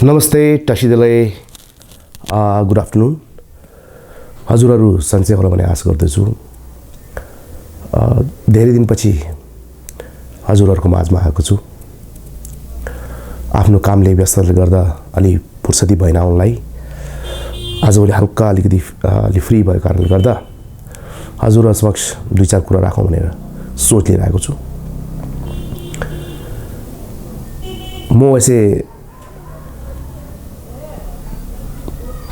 नमस्ते टसिदेलाई good afternoon हजुरहरू सन्चै होला भन्ने आशा गर्दछु। धेरै दिनपछि हजुरहरूको माझमा आएको छु। आफ्नो कामले व्यस्तले गर्दा अलि फुर्सदी भएन आउनलाई। आजभोलि हल्का अलिकति फ्री भएको कारणले गर्दा हजुरहरू समक्ष दुई चार कुरा राखौँ भनेर सोच लिएर आएको छु। म वैसे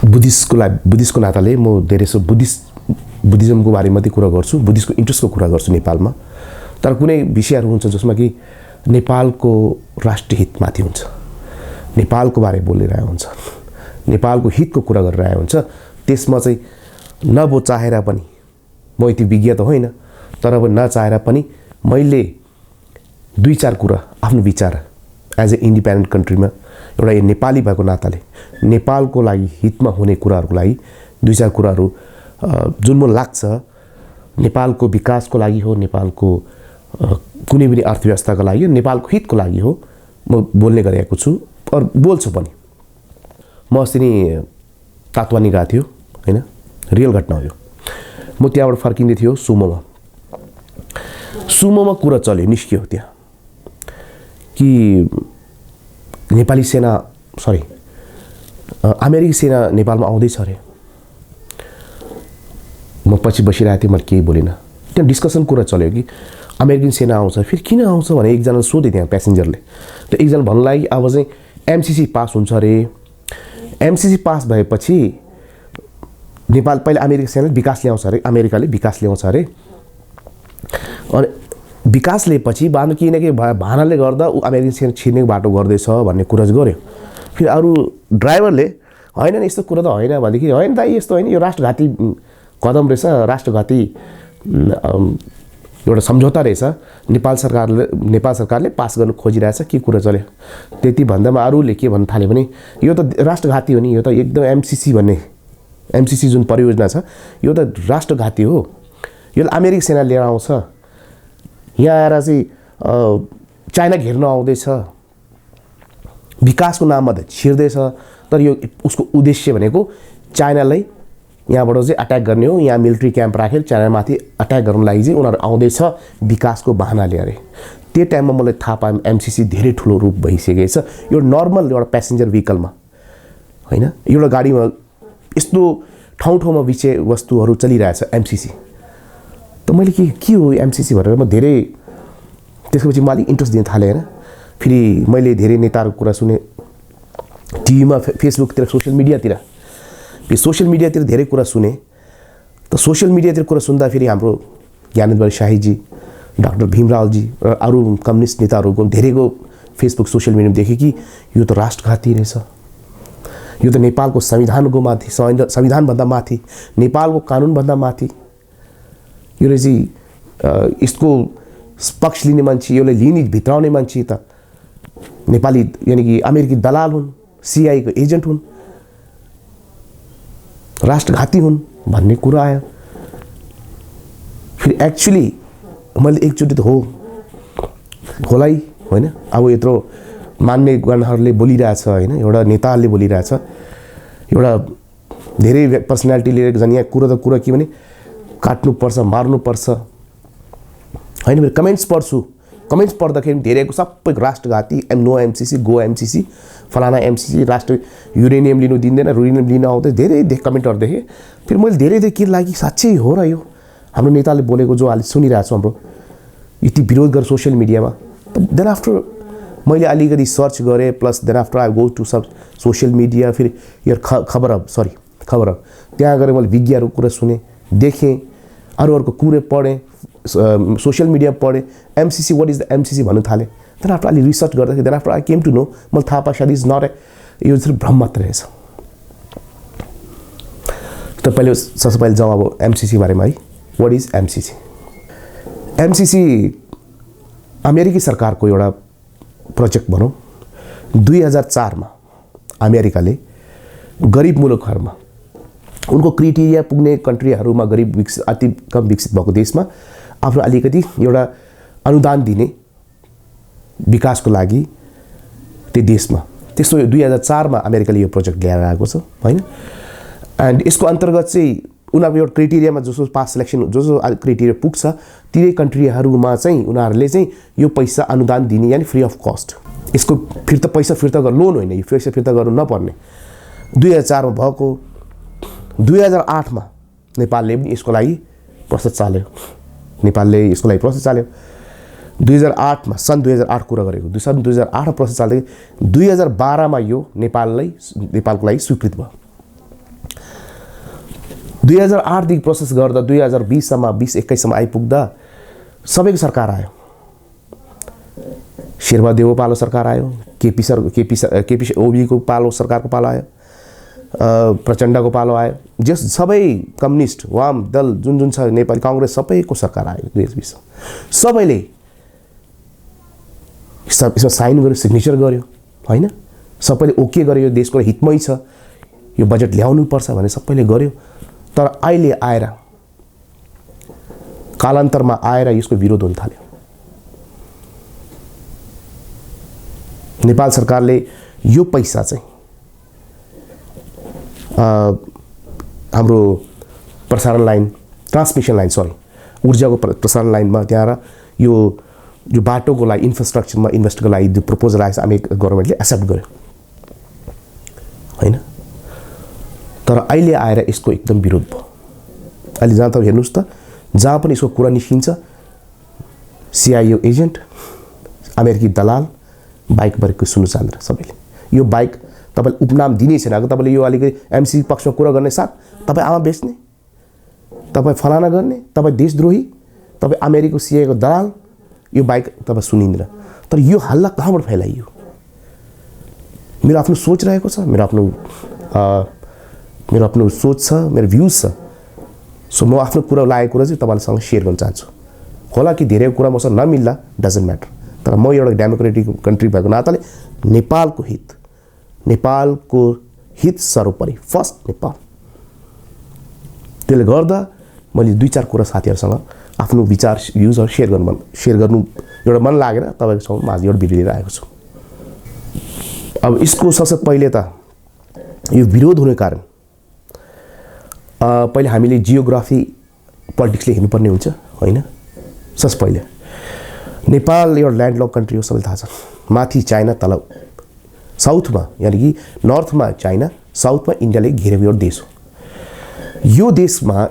बुद्धिस्टको नाताले म धेरै सो बुद्धिज्मको बारेमा मात्रै कुरा गर्छु, बुद्धिस्टको इन्ट्रेस्टको कुरा गर्छु नेपालमा। तर कुनै विषयहरू हुन्छ जसमा कि नेपालको राष्ट्रिय हितमाथि हुन्छ, नेपालको बारे बोलिरहेको हुन्छ, नेपालको हितको कुरा गरिरहेको हुन्छ, त्यसमा चाहिँ नभो चाहेर पनि म यति विज्ञ त होइन, तर अब नचाहेर पनि मैले दुई चार कुरा आफ्नो विचार एज ए इन्डिपेन्डेन्ट कन्ट्रीमा एउटा नेपाली भएको नाताले नेपालको लागि हितमा हुने कुराहरूको लागि दुई चार कुराहरू जुन मलाई लाग्छ नेपालको विकासको लागि हो, नेपालको कुनै पनि अर्थव्यवस्थाको लागि, नेपालको हितको लागि हो, म बोल्ने गरेको छु और बोल्छु पनि। म अस्ति नै तातवानी गएको थियो होइन, रियल घटना हो यो। म त्यहाँबाट फर्किँदै थियो सुमोमा कुरा चल्यो, निस्कियो त्यहाँ कि नेपाली सेना अमेरिकी सेना नेपालमा आउँदैछ अरे। म पछि बसिरहेको थिएँ, मैले केही बोलिनँ। त्यहाँ डिस्कसन कुरा चल्यो कि अमेरिकन सेना आउँछ, फेरि किन आउँछ भने एकजनाले सोधे त्यहाँ प्यासेन्जरले। त एकजना भन्नु लागि अब चाहिँ एमसिसी पास हुन्छ अरे। एमसिसी पास भएपछि नेपाल पहिला अमेरिकी सेनाले विकास ल्याउँछ अरे, अमेरिकाले विकास ल्याउँछ अरे। अनि विकास लिएपछि बाँध केही न केही भानाले गर्दा ऊ अमेरिकन सेना छिर्ने बाटो गर्दैछ भन्ने कुरा चाहिँ गर्यो। फेरि अरू ड्राइभरले होइन नि यस्तो कुरा त होइन भनेदेखि होइन त यस्तो होइन, यो राष्ट्रघाती कदम रहेछ, राष्ट्रघाती एउटा सम्झौता रहेछ, नेपाल सरकारले पास गर्नु खोजिरहेछ, के कुरा चल्यो। त्यति भन्दामा अरूले के भन्न थाल्यो भने यो त राष्ट्रघाती हो नि, यो त एकदम एमसिसी जुन परियोजना छ यो त राष्ट्रघाती हो, यो अमेरिकी सेना लिएर आउँछ, यहाँ आएर चाहिँ चाइना घेर्न आउँदैछ, विकासको नाममा त छिर्दैछ, तर यो उसको उद्देश्य भनेको चाइनालाई यहाँबाट चाहिँ अट्याक गर्ने हो। यहाँ मिलिट्री क्याम्प राखेर चाइनामाथि अट्याक गर्नु लागि चाहिँ उनीहरू आउँदैछ विकासको बहानाले अरे। त्यो टाइममा मलाई थाहा पाएँ एमसिसी धेरै ठुलो रूप भइसकेको छ। यो नर्मल एउटा प्यासेन्जर भेहिकलमा होइन, एउटा गाडीमा यस्तो ठाउँ विषय वस्तुहरू चलिरहेछ एमसिसी। त मैले के हो एमसिसी भनेर म धेरै त्यसपछि म अलिक इन्ट्रेस्ट दिन थालेँ होइन। फेरि मैले धेरै नेताहरूको कुरा सुने टिभीमा, फेसबुकतिर, सोसियल मिडियातिर धेरै कुरा सुने। त सोसियल मिडियातिर कुरा सुन्दाखेरि हाम्रो ज्ञानेन्द्र शाहीजी, डाक्टर भीमरावजी र अरू कम्युनिस्ट नेताहरूको धेरैको फेसबुक सोसियल मिडियामा देखेँ कि यो त राष्ट्रघाती रहेछ, यो त नेपालको संविधानको माथि, संविधानभन्दा माथि, नेपालको कानुनभन्दा माथि, यो चाहिँ यसको पक्ष लिने मान्छे, यसलाई लिने भित्राउने मान्छे त नेपाली यानि कि अमेरिकी दलाल हुन्, सिआईको एजेन्ट हुन्, राष्ट्रघाती हुन् भन्ने कुरा आयो। फेरि एक्चुअली मैले एकचोटि त होला होइन, अब यत्रो मान्ने गणहरूले बोलिरहेछ होइन, एउटा नेताहरूले बोलिरहेछ, एउटा धेरै पर्सनालिटी लिएर जाने यहाँ कुरा के भने काट्नुपर्छ, मार्नुपर्छ होइन। मेरो कमेन्ट्स पढ्दाखेरि धेरैको सबैको राष्ट्रघाती, नो एमसिसी, गो एमसिसी, फलाना एमसिसी, राष्ट्र युरेनियम लिनु दिँदैन, युरेनियम लिन आउँदै धेरै कमेन्टहरू देखेँ। फेरि मैले धेरै के लाग्यो साँच्चै हो र यो हाम्रो नेताले बोलेको जो अहिले सुनिरहेको छु हाम्रो यति विरोध गरेर सोसियल मिडियामा। देन आफ्टर मैले अलिकति सर्च गरेँ, plus then after I go to social media, फेरि यो खबर त्यहाँ गएर मैले विज्ञहरूको कुरा सुने, देखेँ, अरूहरूको कुरा पढेँ, सोसियल मिडिया पढेँ, MCC what is the MCC भन्नु थालेँ। देन आफ्टर अलि रिसर्च गर्दाखेरि then after I came to know, मैले थाहा पाएँ सायद इज नट यो चाहिँ भ्रम मात्र रहेछ। त पहिले सबसे पहिले जाउँ अब एमसिसी बारेमा है। What is MCC? एमसिसी अमेरिकी सरकारको एउटा प्रोजेक्ट भनौँ। 2004मा अमेरिकाले गरिब मुलुकहरूमा उनको क्राइटेरिया पुग्ने कन्ट्रीहरूमा गरिब अति कम विकसित भएको देशमा आफ्नो अलिकति एउटा अनुदान दिने विकासको लागि त्यो देशमा त्यस्तो 2004 मा अमेरिकाले यो प्रोजेक्ट ल्याएर आएको छ हैन। एन्ड यसको अन्तर्गत चाहिँ उनीहरूको एउटा क्राइटेरियामा जसो पास सिलेक्सन जसो क्राइटेरिया पुग्छ तिनै कन्ट्रीहरूमा चाहिँ उनीहरूले चाहिँ यो पैसा अनुदान दिने यानी फ्री अफ कस्ट। यसको पैसा फिर्ता गर्न लोन होइन, यो पैसा फिर्ता गर्नु नपर्ने 2004 मा भएको। 2008 मा नेपालले पनि यसको लागि प्रोसेस चाल्यो, नेपालले यसको लागि प्रोसेस चाल्यो 2008 मा, सन् 2008 कुरा गरेको, सन् 2008 मा प्रोसेस चाल्दै 2012 मा यो नेपालको लागि स्वीकृत भयो। 2008 देखि प्रोसेस गर्दा 2020 सम्म 2021 सम्म आइपुग्दा सबैको सरकार आयो। शेरबहादेवको पालो सरकार आयो, केपी ओलीको पालो सरकारको पालो आयो, प्रचण्डको पालो आयो, जस सबै कम्युनिस्ट वाम दल जुन छ नेपाली कांग्रेस सबैको सरकार आयो 2020 सबैले यसमा साइन गर्यो, सिग्नेचर गर्यो हैन। सबैले ओके गर्यो, यो देशको हितमै छ, यो बजेट ल्याउनु पर्छ भने सबैले गर्यो। तर अहिले आएर कालान्तरमा आएर यसको विरोध हुन थाल्यो। नेपाल सरकारले यो पैसा चाहिँ हाम्रो प्रसारण लाइन, ट्रान्समिसन लाइन, ऊर्जाको प्रसारण लाइनमा त्यहाँ यो बाटोको लागि इन्फ्रास्ट्रक्चरमा इन्भेस्टको लागि जो प्रपोजल आएको छ अमेरिका गभर्नमेन्टले एक्सेप्ट गर्यो हैन। तर अहिले आएर यसको एकदम विरोध भयो। अहिले जहाँ त हेर्नुस् त जहाँ पनि यसको कुरा निस्किन्छ सिआइओ एजेन्ट, अमेरिकी दलाल, बाइक बरेको सुन्नु चाहन्छ सबैले। यो बाइक तपाईले उपनाम दिनै छैन। अगर तपाईले यो अलिकति एमसी पक्षमा कुरा गर्ने साथ तपाई आमा बेच्ने, तपाई फलाना गर्ने, तपाई देशद्रोही, तपाई अमेरिकाको सिआइओको दलाल, यो बाइक तपाईँ सुनिँदैन। तर यो हल्ला कहाँबाट फैलाइयो? मेरो आफ्नो सोच रहेको छ, मेरो आफ्नो सोच छ, मेरो भ्यूज छ। सो म आफ्नो कुरा लागेको कुरा चाहिँ तपाईहरुसँग शेयर गर्न चाहन्छु। होला कि धेरै कुरा मसँग नमिल्ला, डजन्ट म्याटर, तर म एउटा डेमोक्रेटिक कन्ट्री भएको नाताले नेपालको हित सर्वोपरि, फर्स्ट नेपाल। त्यसले गर्दा मैले 2-4 कुरा साथीहरुसँग आफ्नो विचार भ्यूजहरु शेयर गर्नु एउटा मन लागेर तपाईको सामु माझ एउटा भिडियो लिएर आएको छु। अब यसको सबसे पहिले त यो विरोध हुने कारण पहिले हामीले जियोग्राफी पोलिटिक्सले हेर्नुपर्ने हुन्छ हैन। सबसे पहिले नेपाल एउटा ल्यान्डलक कन्ट्री हो, सबैलाई थाहा छ। माथि चाइना, तल साउथमा यानी कि नर्थमा चाइना, साउथमा इन्डियाले घेरेको एउटा देश हो। यो देशमा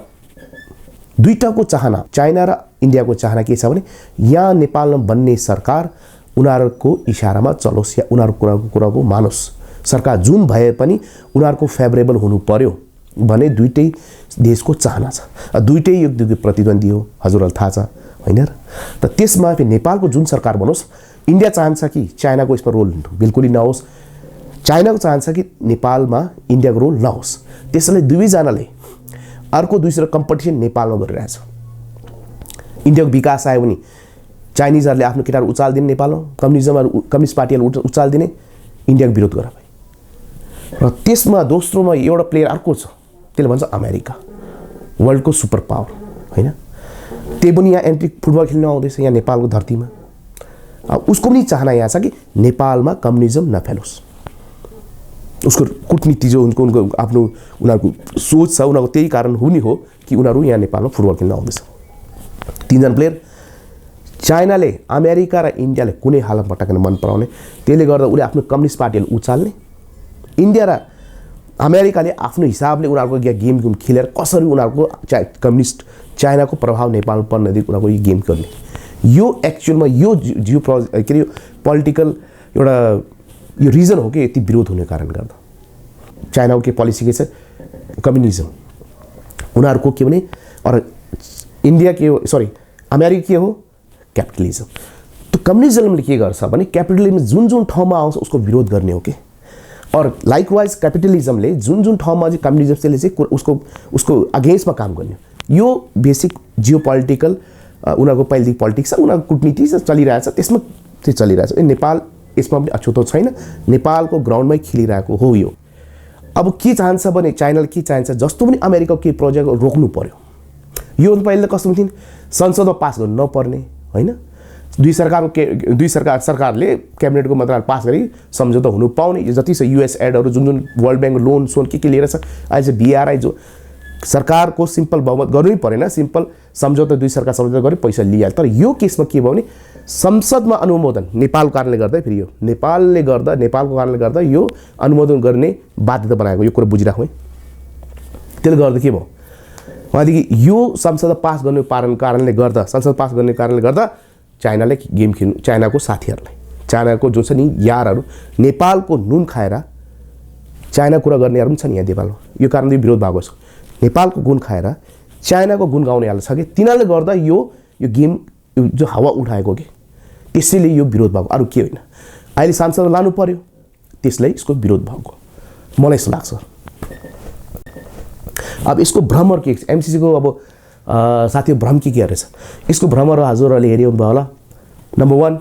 दुईटाको चाहना, चाइना र इन्डियाको चाहना के छ भने यहाँ नेपालमा बन्ने सरकार उनीहरूको इशारामा चलोस् या उनीहरूको कुराको मानोस्। सरकार जुन भए पनि उनीहरूको फेभरेबल हुनु पर्यो भने दुईटै देशको चाहना छ। दुईटै एक प्रतिद्वन्दी हो, हजुरलाई थाहा छ हैन र? त त्यसमा नेपालको जुन सरकार बनोस्, इन्डिया चाहन्छ कि चाइनाको यसमा रोल बिल्कुलै नहोस्, चाइनाको चाहन्छ कि नेपालमा इन्डियाको रोल नहोस्। त्यसैले दुवैजनाले अर्को दुईसरा कम्पिटिसन नेपालमा गरिरहेछ। इन्डियाको विकास आयो भने चाइनिजहरूले आफ्नो केटाहरू उचाल्दिने नेपालमा, कम्युनिस्ट पार्टीहरूले उचाल्दिने, इन्डियाको विरोध गर भाइ। र त्यसमा दोस्रोमा एउटा प्लेयर अर्को छ, त्यसले भन्छ अमेरिका, वर्ल्डको सुपर पावर हैन। त्यही पनि यहाँ एन्ट्री फुटबल खेल्न आउँदैछ यहाँ नेपालको धरतीमा। उसको पनि चाहना यहाँ छ कि नेपालमा कम्युनिजम नफैलोस्। उसको कूटनीति जो उनको आफ्नो उनीहरूको सोच छ, उनीहरूको त्यही कारण हुने हो कि उनीहरू यहाँ नेपालमा फुटबल खेल्न आउँदैछ। 3 जना प्लेयर, चाइनाले, अमेरिका र इन्डियाले कुनै हालतमा पटक्कै मन पराउने, त्यसले गर्दा उले आफ्नो कम्युनिस्ट पार्टीलाई उचाल्ने, इन्डिया र अमेरिकाले आफ्नो हिसाबले उनीहरूको गेम खेलेर कसरी उनीहरूको कम्युनिस्ट चाइनाको प्रभाव नेपालमा पर्न दिए उनीहरूको यो गेम गर्ने। यो एक्चुअलमा यो जियो के अरे पोलिटिकल एउटा यो रिजन हो कि यति विरोध हुने कारण गर्दा। चाइनाको के पोलिसी के छ? कम्युनिजम। उनीहरूको के भने और इन्डिया के हो, सरी अमेरिका के हो? क्यापिटलिजम। तो कम्युनिजमले के गर्छ भने क्यापिटलिजम जुन ठाउँमा आउँछ उसको विरोध गर्ने हो के। और लाइकवाइज क्यापिटलिजमले जुन ठाउँमा चाहिँ कम्युनिजमले चाहिँ उसको अगेन्स्टमा काम गर्ने। यो बेसिक जियो पोलिटिकल उनीहरूको पहिलेदेखि पोलिटिक्स छ, उनीहरूको कूटनीति चलिरहेछ, त्यसमा चाहिँ चलिरहेछ। नेपाल यसमा पनि अछुतो छैन, नेपालको ग्राउन्डमै खेलिरहेको हो यो। अब के चाहन्छ भने चाइनाले के चाहन्छ, जस्तो पनि अमेरिकाको के प्रोजेक्ट रोक्नु पर्यो। यो पहिले कस्तो थिइन, संसदमा पास गर्नु नपर्ने हैन, दुई सरकारले क्याबिनेटको मन्त्रालय पास गरी सम्झौता हुनु पाउने जति छ युएस एडहरू जुन जुन वर्ल्ड ब्याङ्क लोन सोन के लिएर छ अहिले चाहिँ बीआरआई जो सरकारको सिम्पल बहुमत गर्नै परेन सिम्पल सम्झौता दुई सरकार सम्झौता गरी पैसा लिइहाल्यो तर यो केसमा के भयो भने संसदमा अनुमोदन नेपालको कारणले गर्दा फेरि यो नेपालको कारणले गर्दा यो अनुमोदन गर्ने बाध्यता बनाएको यो कुरा बुझिराखौँ है त्यसले गर्दा के भयो उहाँदेखि यो संसद पास गर्ने कारणले गर्दा संसद पास गर्ने कारणले गर्दा चाइनाले गेम खेल्नु चाइनाको साथीहरूलाई चाइनाको जो छ नि यारहरू नेपालको नुन खाएर चाइना कुरा गर्नेहरू पनि छन् यहाँ नेपालमा यो कारणले विरोध भएको छ नेपालको गुण खाएर चाइनाको गुण गाउनेहरू छ कि तिनीहरूले गर्दा यो गेम जो हावा उठाएको कि त्यसैले यो विरोध भएको अरू के होइन अहिले सांसद लानु पर्यो त्यसलाई यसको विरोध भएको मलाई यस्तो लाग्छ अब यसको भ्रमर के एमसीसीको अब साथी भ्रम के रहेछ यसको भ्रमर हजुरहरूले हेऱ्यो होला नम्बर 1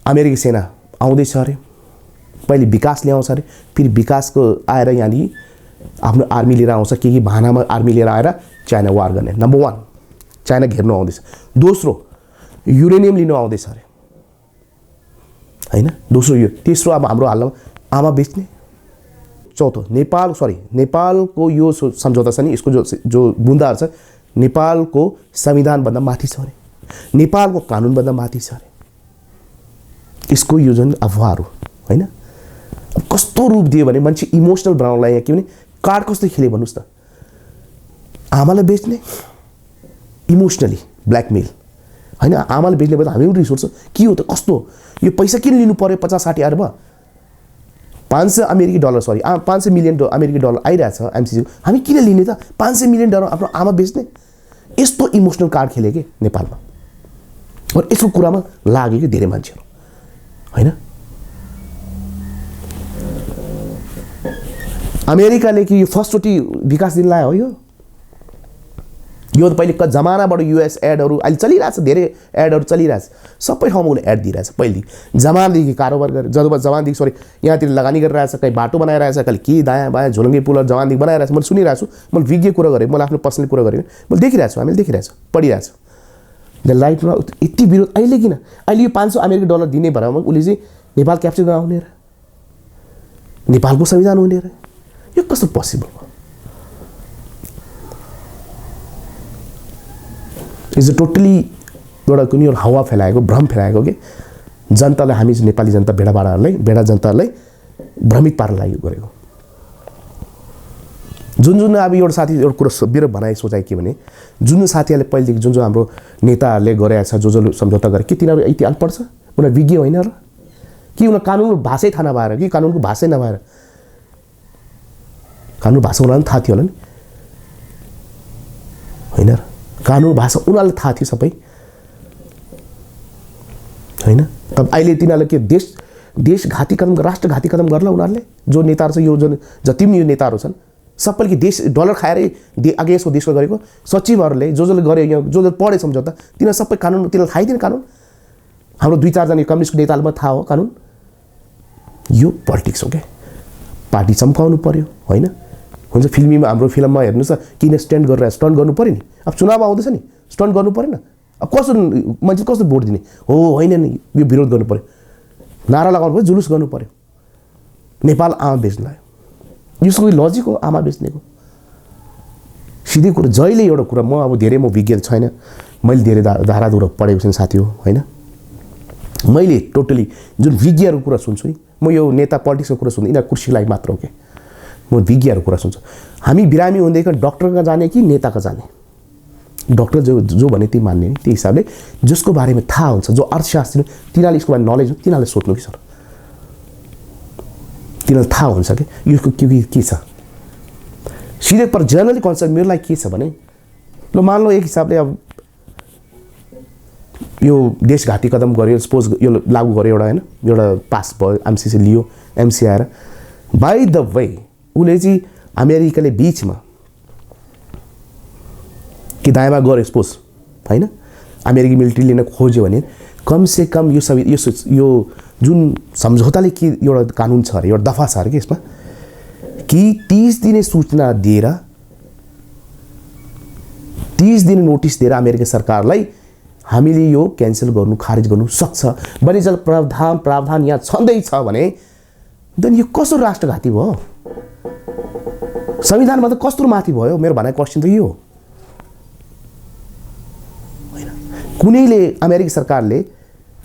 अमेरिकी सेना आउँदैछ अरे पहिले विकास ल्याउँछ अरे फेरि विकासको आएर यहाँनिर आफ्नो आर्मी लिएर आउँछ के बहानामा आर्मी लिएर आएर चाइना वार गर्ने नम्बर 1 चाइना घेर्नु आउँदैछ दोस्रो युरेनियम लिनु आउँदैछ अरे हैन दोस्रो यो तेस्रो अब हाम्रो हालमा आमा बेच्ने चौथो नेपालको यो सम्झौता छ नि यसको जो बुन्दाहरू छ नेपालको संविधानभन्दा माथि छ अरे नेपालको कानुनभन्दा माथि छ अरे यसको यो जुन अफवाहहरू हैन कस्तो रूप दियो भने मान्छे इमोसनल बनाउनलाई यहाँ के भने कार्ड कस्तो खेले भन्नुस् त आमालाई बेच्ने इमोसनली ब्ल्याकमेल हैन आमाले बेच्ने भए हामी पनि रिसोर्स के हो त कस्तो यो पैसा किन लिनु पर्यो 50-60 अर्ब 500 अमेरिकी डलर 500 मिलियन अमेरिकी डलर आइरहेछ एमसीसी हामी किन लिने त 500 मिलियन डलर आफ्नो आमा बेच्ने यस्तो इमोसनल कार्ड खेले के नेपालमा और यसको कुरामा लाग्यो कि धेरै मान्छेहरू हैन अमेरिकाले कि यो फर्स्टचोटि विकास दिन लायो हो यो त पहिले जमानाबाट युएस एडहरू अहिले चलिरहेछ धेरै एडहरू चलिरहेछ सबै ठाउँमा उसले एड दिइरहेछ पहिले जमानदेखि कारोबार गरेर जमानदेखि यहाँतिर लगानी गरिरहेछ कहीँ बाटो बनाइरहेछ कहिले के दायाँ बायाँ झोलङ्गे पुलहरू जमानदेखि बनाइरहेछ मैले सुनिरहेको छु मैले विज्ञ कुरा गरेँ मैले आफ्नो पर्सनल कुरा गरेँ मैले देखिरहेको छु हामीले देखिरहेको छु पढिरहेको छु द लाइटमा यति विरोध अहिले किन अहिले यो 500 अमेरिकी डलर दिने भरमा उसले चाहिँ नेपाल क्याप्चर गर्न आउने र नेपालको संविधान हुने र यो कस्तो पोसिबल हो इज टोटली एउटा कुनै एउटा हावा फैलाएको भ्रम फैलाएको के जनतालाई हामी नेपाली जनता भेडा जनतालाई भ्रमित पार्न लागि गरेको जुन अब एउटा साथी एउटा कुरा मेरो भनाइ सोचाइ के भने जुन साथीहरूले पहिलेदेखि जुन हाम्रो नेताहरूले गरेका छ जो सम्झौता गरे के तिनीहरू इतिहास पढ्छ उनीहरू विज्ञ होइन र कि उनीहरू कानुनको भाषै थाहा नभएर कि कानुनको भाषै नभएर कानुन भाषा उनीहरूलाई थाहा थियो होला नि होइन र कानुन भाषा उनीहरूलाई थाहा थियो सबै हैन तब अहिले तिनीहरूले के देशघाती कदम राष्ट्रघाती कदम गर्ला उनीहरूले जो नेताहरू छ यो जुन जति पनि यो नेताहरू छन् सबैले देश डलर खाएरै अघि यसको देशको गरेको सचिवहरूले जसले गरे जो पढे सम्झौता तिनीहरू सबै कानुन तिनीहरूलाई थाहै थिएन कानुन हाम्रो 2-4 जना कम्युनिस्टको नेताहरूलाई थाहा हो कानुन यो पोलिटिक्स हो क्या पार्टी चम्काउनु पर्यो होइन हुन्छ फिल्मीमा हाम्रो फिल्ममा हेर्नुहोस् त किन स्ट्यान्ड गरेर स्टन्ट गर्नु पर्यो नि अब चुनाव आउँदैछ नि स्टन्ट गर्नु परेन अब कस्तो मान्छे कस्तो भोट दिने हो होइन नि यो विरोध गर्नु पर्यो नारा लगाउनु पर्यो जुलुस गर्नु पर्यो नेपाल आमा बेच्न लाग्यो यसको लजिक हो आमा बेच्नेको सिधै कुरा जहिले एउटा कुरा म धेरै विज्ञ छैन मैले धेरै धाराधुरा पढेको छैन साथी हो होइन मैले टोटली जुन विज्ञहरूको कुरा सुन्छु नि म यो नेता पोलिटिक्सको कुरा सुन्छु यिनीहरू कुर्सीको लागि मात्र हो कि म विज्ञहरूको कुरा सुन्छु हामी बिरामी हुँदैका डक्टरका जाने कि नेताका जाने डक्टर जो भने त्यही मान्ने त्यही हिसाबले जसको बारेमा थाहा हुन्छ जो अर्थशास्त्री तिनीहरूले यसको बारेमा नलेज हो तिनीहरूले सोध्नु कि सर तिनीहरूलाई थाहा हुन्छ कि यो के छ सिधै पर जनरली कन्सर्न मेरो लागि के छ भने ल मान लो एक हिसाबले अब यो देशघाती कदम गर्यो सपोज यो लागू गर्यो एउटा होइन एउटा पास भयो एमसीसी लियो एमसी आएर बाई द वे उसले चाहिँ अमेरिकाले बिचमा कि दायाँमा गऱ्यो सपोज होइन अमेरिकी मिलिट्री लिन खोज्यो भने कमसे कम यो जुन सम्झौताले के एउटा कानुन छ अरे एउटा दफा छ अरे कि यसमा कि 30 दिने सूचना दिएर 30 दिन नोटिस दिएर अमेरिकी सरकारलाई हामीले यो क्यान्सल गर्नु खारेज गर्नु सक्छ। वाणिज्य प्रावधान यहाँ छँदैछ भने देन यो कस्तो राष्ट्रघाती भयो? संविधानमा त कस्तो माथि भयो? मेरो भनाइ क्वेसन त यो हो हैन। कुनैले अमेरिकी सरकारले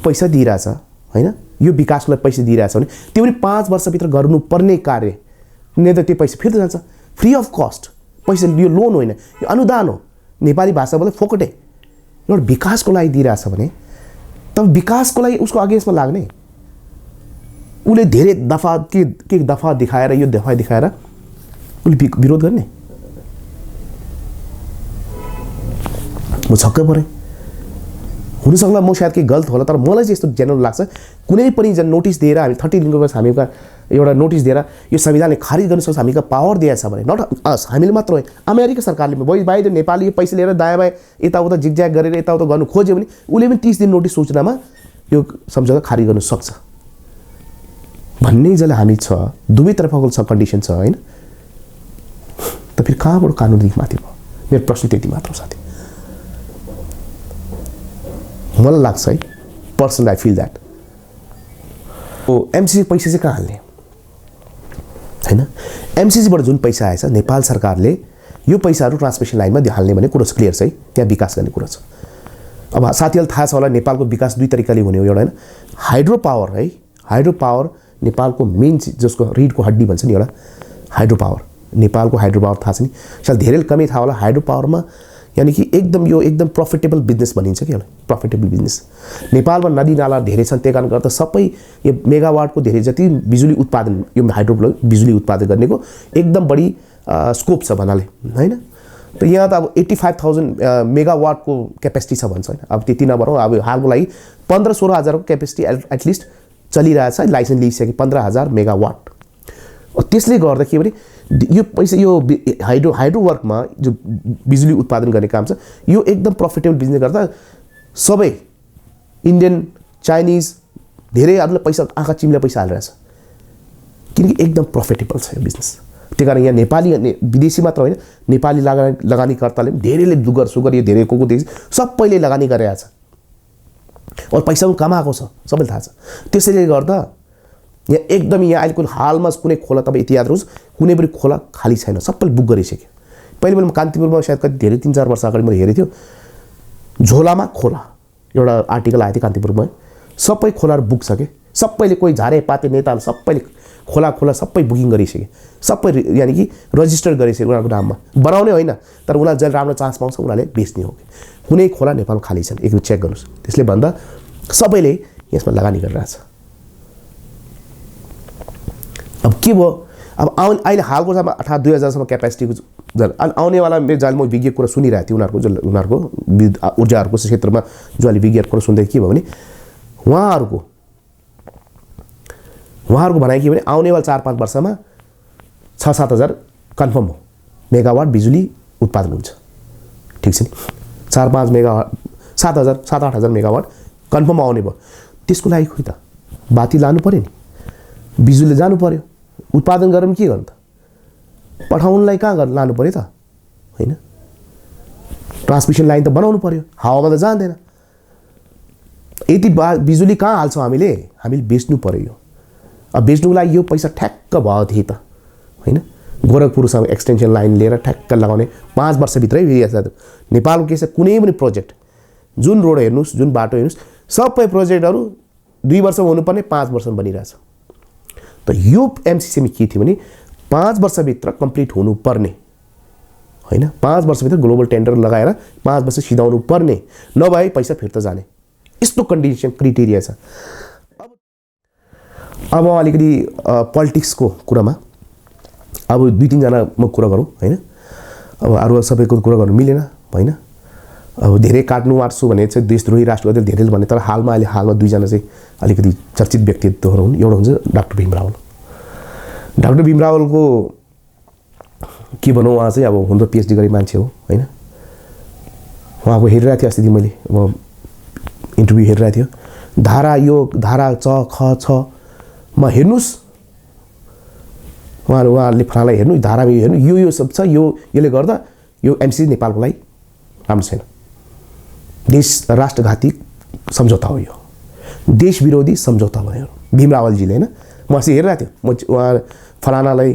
पैसा दिइरहेछ हैन, यो विकासको लागि पैसा दिइरहेछ भने त्यो पनि 5 वर्षभित्र गर्नुपर्ने कार्य नै त त्यो पैसा फिर्ता जान्छ फ्री अफ कस्ट। पैसा यो लोन होइन, यो अनुदान हो। नेपाली भाषा बोले फोकटे एउटा विकासको लागि दिइरहेछ भने तब विकासको लागि उसको अगेन्स्टमा लाग्ने, उसले धेरै दफा के दफा देखाएर यो दफा देखाएर उसले विरोध गर्ने। म छक्क परेँ। हुनसक्ला म सायद केही गलत होला, तर मलाई चाहिँ यस्तो जेनरल लाग्छ कुनै पनि नोटिस दिएर हामी 30 दिनको पछि हामीका एउटा नोटिस दिएर यो संविधानले खारिज गर्न सक्छ, हामीका पावर दिएछ भने नट अस हामीले मात्र होइन, अमेरिका सरकारले बाहिर नेपाली पैसा लिएर दायाँ बायाँ यताउता जिगज्याग गरेर यताउता गर्नु खोज्यो भने उसले पनि 30 दिन नोटिस सूचनामा यो सम्झौता खारिज गर्न सक्छ भन्ने जसले हामी छ। दुवै तर्फको छ कन्डिसन छ हैन, त फेरि कहाँबाट कानुनदेखि माथि भयो? मेरो प्रश्न त्यति मात्र हो साथी। मलाई लाग्छ है पर्सनली आई फिल द्याट ओ एमसीसी पैसा चाहिँ कहाँ हाल्ने हैन। एमसीसीबाट जुन पैसा आएछ नेपाल सरकारले यो पैसाहरू ट्रान्समिसन लाइनमा हाल्ने भन्ने कुरो क्लियर छ है, त्यहाँ विकास गर्ने कुरो छ। अब साथीहरूलाई थाहा छ होला नेपालको विकास दुई तरिकाले हुने हो। एउटा हैन हाइड्रो पावर है, हाइड्रो पावर नेपालको मेन जसको रिडको हड्डी भन्छ नि एउटा हाइड्रो पावर, नेपालको हाइड्रो पावर थाहा छ नि, सायद धेरै कमै थाहा होला। हाइड्रो पावरमा यानि कि एकदम प्रफिटेबल बिजनेस भनिन्छ कि एउटा प्रफिटेबल बिजनेस। नेपालमा नदी नाला धेरै छन्, त्यही कारणले गर्दा सबै यो मेगावाटको धेरै जति बिजुली उत्पादन यो हाइड्रो बिजुली उत्पादन गर्नेको एकदम बढी स्कोप छ भन्नाले हैन। त यहाँ त अब 85,000 मेगावाटको क्यापेसिटी छ भन्छ हैन। अब त्यति नभरौँ, अब हालको लागि 15-16 हजारको क्यापेसिटी एटलिस्ट चलिरहेछ, लाइसेन्स लिइसके 15,000 मेगावाट। त्यसले गर्दा के भने यो पैसा यो हाइड्रो वर्कमा जो बिजुली उत्पादन गर्ने काम छ यो एकदम प्रफिटेबल बिजनेस गर्दा सबै इन्डियन चाइनिज धेरैहरूले पैसा आँखा चिम्ले पैसा हालिरहेछ किनकि एकदम प्रफिटेबल छ यो बिजनेस। त्यही कारण यहाँ नेपाली विदेशी मात्र होइन, नेपाली लगानीकर्ताले पनि धेरैले दुगर सुगर यो धेरै को देश सबैले लगानी गरेको छ और पैसा पनि कमाएको छ, सबैले थाहा छ। त्यसैले गर्दा यहाँ एकदम यहाँ अहिलेको हालमा कुनै खोला तपाईँ यति याद रहोस् कुनै पनि खोला खाली छैन, सबैले बुक गरिसक्यो। पहिले मैले कान्तिपुरमा सायद कति धेरै 3-4 वर्ष अगाडि मैले हेरेको थियो, झोलामा खोला एउटा आर्टिकल आएको थियो कान्तिपुरमा, सबै खोलाहरू बुक छ कि सबैले कोही झारे पाते नेताहरू सबैले खोला सबै बुकिङ गरिसके, सबै यानि कि रजिस्टर गरिसके उनीहरूको नाममा। बनाउने होइन तर उनीहरू जहिले राम्रो चान्स पाउँछ उनीहरूले बेच्ने हो कि कुनै खोला नेपालमा खाली छैन, एकचोटि चेक गर्नुहोस्। त्यसले भन्दा सबैले यसमा लगानी गरिरहेछ। अब के भयो, अब अहिले हालको समयमा 2000सम्म क्यापेसिटीको आउनेवाला मेरो जहिले म विज्ञ कुरा सुनिरहेको थिएँ उनीहरूको ऊर्जाहरूको क्षेत्रमा जो अहिले विज्ञ कुरा सुन्दै के भयो भने उहाँहरूको भनाइ के भने आउनेवाला 4-5 वर्षमा 6-7 हजार कन्फर्म हो मेगावाट बिजुली उत्पादन हुन्छ। ठिक छ नि, 4-5 मेगावाट 7-8 हजार मेगावाट कन्फर्म आउने भयो। त्यसको लागि खोइ त बाती लानु पर्यो नि, बिजुली जानु पर्यो, उत्पादन गरेर पनि के गर्नु त, पठाउनलाई कहाँ लानु पर्यो त हैन। ट्रान्समिसन लाइन त बनाउनु पर्यो, हावामा त जाँदैन। यति बिजुली कहाँ हाल्छौँ हामीले बेच्नु पर्यो। यो अब बेच्नुको लागि यो पैसा ठ्याक्क भयो थिए त हैन। गोरखपुरसम्म एक्सटेन्सन लाइन लिएर ठ्याक्क लगाउने 5 वर्षभित्रै नेपालको के छ कुनै पनि प्रोजेक्ट जुन रोड हेर्नुहोस् जुन बाटो हेर्नुहोस् सबै प्रोजेक्टहरू 2 वर्षमा हुनुपर्ने 5 वर्षमा बनिरहेछ। त यो एमसीसीमा के थियो भने 5 वर्षभित्र कम्प्लिट हुनुपर्ने हैन, 5 वर्षभित्र ग्लोबल टेन्डर लगाएर 5 वर्ष सिधाउनु पर्ने, नभए पैसा फिर्ता जाने, यस्तो कन्डिसन क्राइटेरिया छ। अब अलिकति पोलिटिक्सको कुरामा अब 2-3 जना म कुरा गरौँ हैन। अब अरू सबैको कुरा गर्नु मिलेन हैन। अब धेरै काट्छु भने चाहिँ देशद्रोही राष्ट्रवादी धेरैले भने, तर हालमा 2 जना चाहिँ अलिकति चर्चित व्यक्तित्वहरू हुन्। एउटा हुन्छ डाक्टर भीम रावल। डाक्टर भीम रावलको के भनौँ, उहाँ चाहिँ अब हुन त पिएचडी गर्ने मान्छे हो हैन। उहाँको हेरिरहेको थिएँ अस्ति मैले अब इन्टरभ्यू हेरिरहेको थियो, धारा च ख छ मा हेर्नुहोस् उहाँहरूले फलानालाई हेर्नु, धारामा हेर्नु, यो सब छ, यसले गर्दा यो एमसीसी नेपालको लागि राम्रो छैन। देश राष्ट्रघाती सम्झौता हो यो, देश विरोधी सम्झौता भयो भीम रावलजीले हैन। म अस्ति हेरिरहेको थिएँ, म उहाँ फलानालाई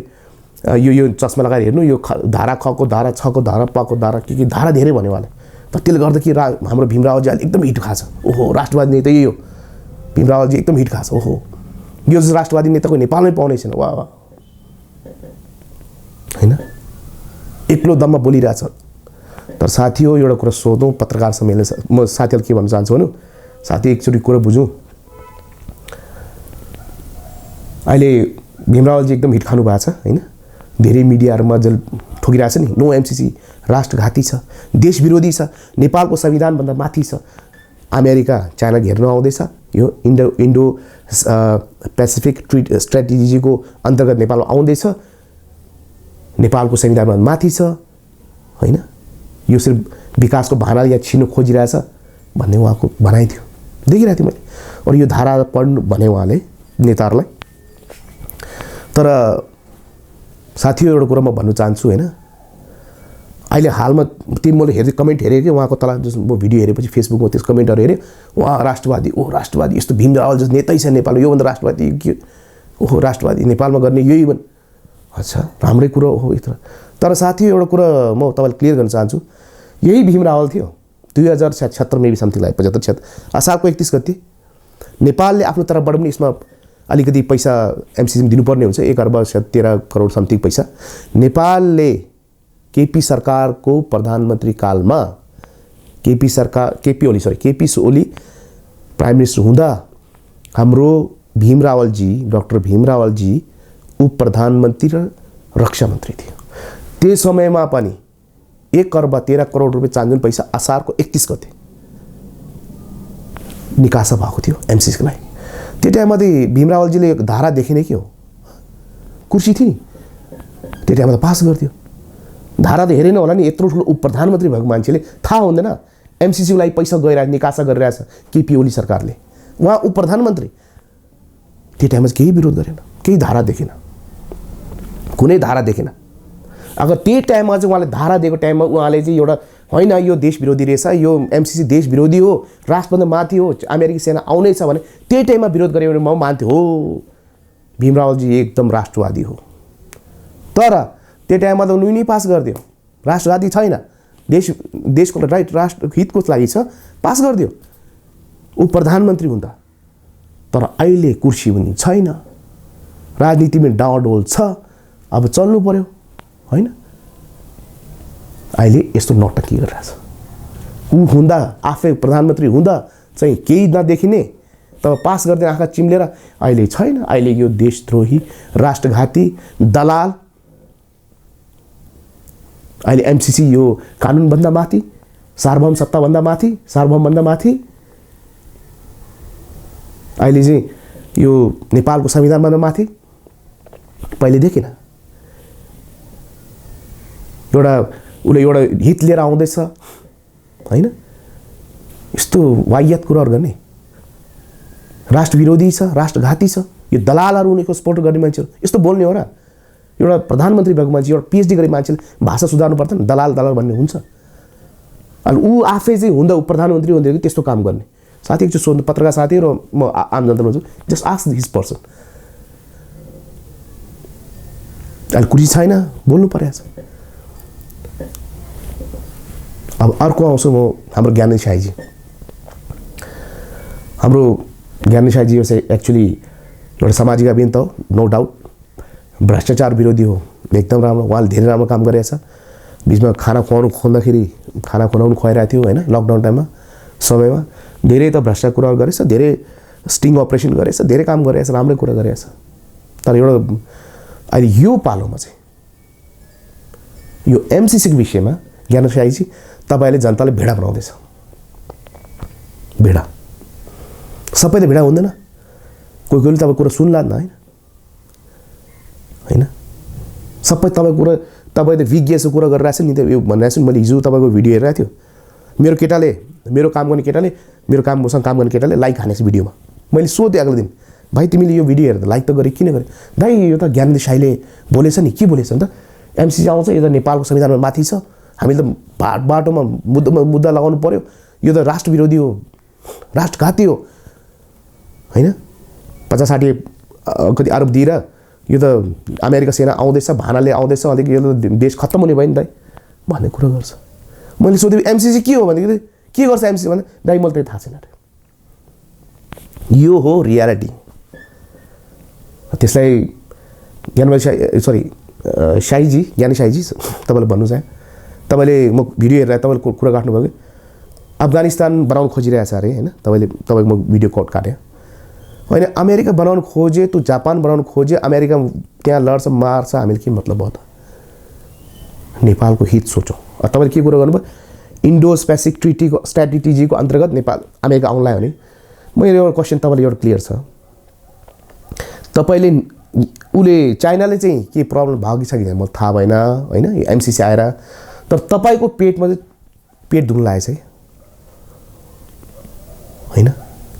यो चस्मा लगाएर हेर्नु, यो धारा खको धारा छको धारा पको धारा के धारा धेरै भन्यो उहाँले। तर त्यसले गर्दा कि हाम्रो भीम रावलजी अहिले एकदम हिट खाछ। ओहो राष्ट्रवादी नेता यही हो, भीम रावलजी एकदम हिट खाछ। ओहो यो जस्तो राष्ट्रवादी नेताको नेपालमै पाउनै छैन। वाह वाह हैन, एक्लो दममा बोलिरहेछ। तर साथी हो एउटा कुरा सोधौँ पत्रकार सम्मेलन, म साथीहरूले के भन्न चाहन्छु भन्नु, साथी एकचोटि कुरा बुझौँ। अहिले भीम रावलजी एकदम हिट खानु भएको छ हैन, धेरै मिडियाहरूमा जल ठोकिरहेछ नि, नो एमसीसी राष्ट्रघाती छ, देश विरोधी छ, नेपालको संविधानभन्दा माथि छ, अमेरिका चाइना घेर्न आउँदैछ, यो इन्डो पेसिफिक स्ट्राटेजीको अन्तर्गत नेपाल आउँदैछ, नेपालको संविधानभन्दा माथि छ हैन, यो सिर्फ विकासको बहाना या छिर्न खोजिरहेछ भन्ने उहाँको भनाइ थियो, देखिरहेको थिएँ मैले। और यो धारा पढ्नु भने उहाँले नेताहरूलाई। तर साथीहरू एउटा कुरा म भन्नु चाहन्छु हैन, अहिले हालमा मैले हेर्दै कमेन्ट हेरेँ कि उहाँको तल जस्तो म भिडियो हेरेपछि फेसबुकमा त्यस कमेन्टहरू हेरेँ, उहाँ राष्ट्रवादी, ओ राष्ट्रवादी, यस्तो भीम रावल जस्तो नेतै छ नेपालमा, योभन्दा राष्ट्रवादी के, ओहो राष्ट्रवादी नेपालमा गर्ने यही भन्। अच्छा राम्रै कुरो हो यत्र। तर साथी एउटा कुरा म तपाईँलाई क्लियर गर्न चाहन्छु, यही भीम रावल थियो 2076 मेबी समथिङ लाइक 75 असारको 31 गते नेपालले आफ्नो तर्फबाट पनि यसमा अलिकति पैसा एमसीसीमा दिनुपर्ने हुन्छ, 1 अर्ब 13 करोड समथिङ पैसा नेपालले केपी सरकारको प्रधानमन्त्री कालमा केपी ओली प्राइम मिनिस्टर हुँदा हाम्रो भीम रावलजी, डाक्टर भीम रावलजी उप प्रधानमन्त्री र रक्षा मन्त्री थियो। त्यो समयमा पनि 1 अर्ब 13 करोड रुपियाँ चाँजुन पैसा असारको 31 गते निकासा भएको थियो एमसीसीको लागि। त्यो टाइममा भीम रावलजीले धारा देखिने के हो, कुर्सी थियो नि, त्यो टाइममा त पास गर्थ्यो। धारा त हेरेन होला नि, यत्रो ठुलो उप प्रधानमन्त्री भएको मान्छेले थाहा हुँदैन एमसीसीको लागि पैसा गइरहेको निकासा गरिरहेछ केपी ओली सरकारले, उहाँ उप प्रधानमन्त्री। त्यो टाइममा केही विरोध गरेन, केही धारा देखेन, कुनै धारा देखेन। अगर त्यो टाइममा चाहिँ उहाँले धारा दिएको टाइममा उहाँले चाहिँ एउटा होइन यो देश विरोधी रहेछ, यो एमसीसी देश विरोधी हो, राष्ट्रभन्दा माथि हो, अमेरिकी सेना आउनै छ भने त्यही टाइममा विरोध गऱ्यो भने म मान्थेँ हो भीम रावलजी एकदम राष्ट्रवादी हो। तर त्यो टाइममा त उनी पास गरिदियो, राष्ट्रवादी छैन, देशको राइट राष्ट्र हितको लागि छ, पास गरिदियो उप प्रधानमन्त्री हुँदा। तर अहिले कुर्सी पनि छैन, राजनीतिमा डाँडोल छ, अब चल्नु पर्यो हैन। अहिले यस्तो नौटंकी गरिरहेछ, ऊ हुँदा आफै प्रधानमन्त्री हुँदा चाहिँ केही नदेखिने, तब पास गर्दै आँखा चिम्लेर अहिले छैन। अहिले यो देशद्रोही राष्ट्रघाती दलाल, अहिले एमसीसी यो कानुनभन्दा माथि, सार्वभौम सत्ताभन्दा माथि, सार्वभौमभन्दा माथि, अहिले चाहिँ यो नेपालको संविधानभन्दा माथि। पहिले देखिन उसले एउटा हित लिएर आउँदैछ हैन, यस्तो वाहियात कुराहरू गर्ने, राष्ट्र विरोधी छ, राष्ट्रघाती छ, यो दलालहरू उनीको सपोर्ट गर्ने मान्छेहरू यस्तो बोल्ने हो र? एउटा प्रधानमन्त्री भएको मान्छे, एउटा पीएचडी गरेको मान्छेले भाषा सुधार्नु पर्छ नि, दलाल भन्ने हुन्छ। अनि ऊ आफै चाहिँ हुँदा प्रधानमन्त्री हुँदै कि त्यस्तो काम गर्ने। साथी एकचोटि सोध्नु, पत्रकार साथी र म आम जनता भन्छु, जस्ट आस्क दिस पर्सन। अहिले कुर्सी छैन, बोल्नु परेको छ। अब अर्को आउँछु म, हाम्रो ज्ञानेन्द्र साईजी। हाम्रो ज्ञानेन्द्र साईजी चाहिँ एक्चुअली एउटा सामाजिक अभियन्ता हो, नो डाउट, भ्रष्टाचार विरोधी हो, एकदम राम्रो, उहाँले धेरै राम्रो काम गरेछ। बिचमा खाना खोज्दाखेरि खाना खुवाउनु खुवाइरहेको थियो हैन, लकडाउन टाइममा समयमा धेरै त भ्रष्टाचार कुराहरू गरेछ, धेरै स्टिङ अपरेसन गरेछ, धेरै काम गरेछ, राम्रै कुरा गरेछ। तर एउटा अहिले यो पालोमा चाहिँ यो एमसीसीको विषयमा ज्ञानेन्द्र साईजी तपाईले जनताले भेडा बनाउँदैछ। भेडा सबैले भेडा हुँदैन, कोही कोहीले तपाईको कुरा सुन्ला हैन हैन, सबै तपाईको कुरा तपाईले विज्ञको कुरा गरिरहेछ नि त। यो भनिरहेछ नि, मैले हिजो तपाईको भिडियो हेरिरहेको थियो, मेरो केटाले, मेरो काम गर्ने केटाले, मेरो मसँग काम गर्ने केटाले लाइक हानेछ भिडियोमा। मैले सोधेँ अगले दिन, भाइ तिमीले यो भिडियो हेर्दा लाइक त गरे किन गरे? भाइ यो त ज्ञानेन्द्र साईले बोलेछ नि, के बोलेछ नि त, एमसीसी आउँछ, यो त नेपालको संविधानमा माथि छ, हामीले त बाटोमा मुद्दा लगाउनु पर्यो, यो त राष्ट्र विरोधी हो, राष्ट्रघाती हो होइन। 50-60 कति अरब दिएर यो त अमेरिका सेना आउँदैछ, भानाले आउँदैछ, अलिक यो त देश खत्तम हुने भयो नि दाइ भन्ने कुरा गर्छ। मैले सोधेँ एमसिसी के हो भनेदेखि के गर्छ एमसिसी भने दाइ मलाई त्यही थाहा छैन अरे। यो हो रियालिटी। त्यसलाई ज्ञानी शाहीजी तपाईँले भन्नु चाहे, तपाईँले म भिडियो हेरेर तपाईँले कुरा काट्नुभयो कि अफगानिस्तान बनाउन खोजिरहेछ अरे होइन। तपाईँको म भिडियो कट काटेँ होइन। अमेरिका बनाउन खोजे, तँ जापान बनाउन खोजे, अमेरिका त्यहाँ लड्छ मार्छ, हामीले के मतलब भयो त? नेपालको हित सोचौँ। तपाईँले के कुरा गर्नुभयो इन्डो पेसिफिक ट्रिटीको स्ट्राटेजीको अन्तर्गत नेपाल अमेरिका आउनलाई हो नि। मेरो एउटा क्वेसन तपाईँले एउटा क्लियर छ, तपाईँले उसले चाइनाले चाहिँ के प्रब्लम भयो कि छ कि मलाई थाहा भएन होइन एमसिसी आएर, तर तपाईँको पेटमा चाहिँ पेट दुख्न लागेको छ होइन।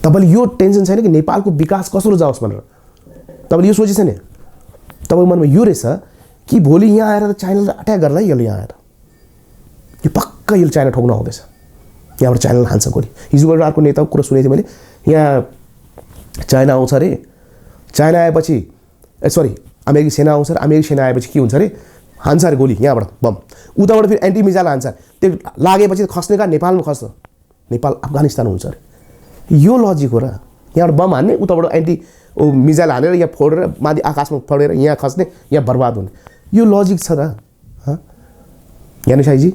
तपाईँले यो टेन्सन छैन कि नेपालको विकास कसरी जाओस् भनेर तपाईँले यो सोचेछ नि? तपाईँको मनमा यो रहेछ कि भोलि यहाँ आएर त चाइनालाई अट्याक गर्ला यसले, यहाँ आएर यो पक्का यसले चाइना ठोक्न आउँदैछ, यहाँबाट चाइनालाई हान्छ गोली। हिजोबाट अर्को नेताको कुरा सुनेको थिएँ मैले, यहाँ चाइना आउँछ अरे, चाइना आएपछि अमेरिकी सेना आउँछ अरे, अमेरिकी सेना आएपछि के हुन्छ अरे हान्छ अरे गोली यहाँबाट बम, उताबाट फेरि एन्टी मिसाइल हान्छ, त्यो लागेपछि खस्ने कहाँ नेपालमा खस्छ, नेपाल अफगानिस्तान हुन्छ अरे। यो लजिक हो र, यहाँबाट बम हान्ने उताबाट एन्टी मिसाइल हानेर यहाँ फोडेर माथि आकाशमा फोडेर यहाँ खस्ने, यहाँ बर्बाद हुने, यो लजिक छ र ज्ञानी साईजी?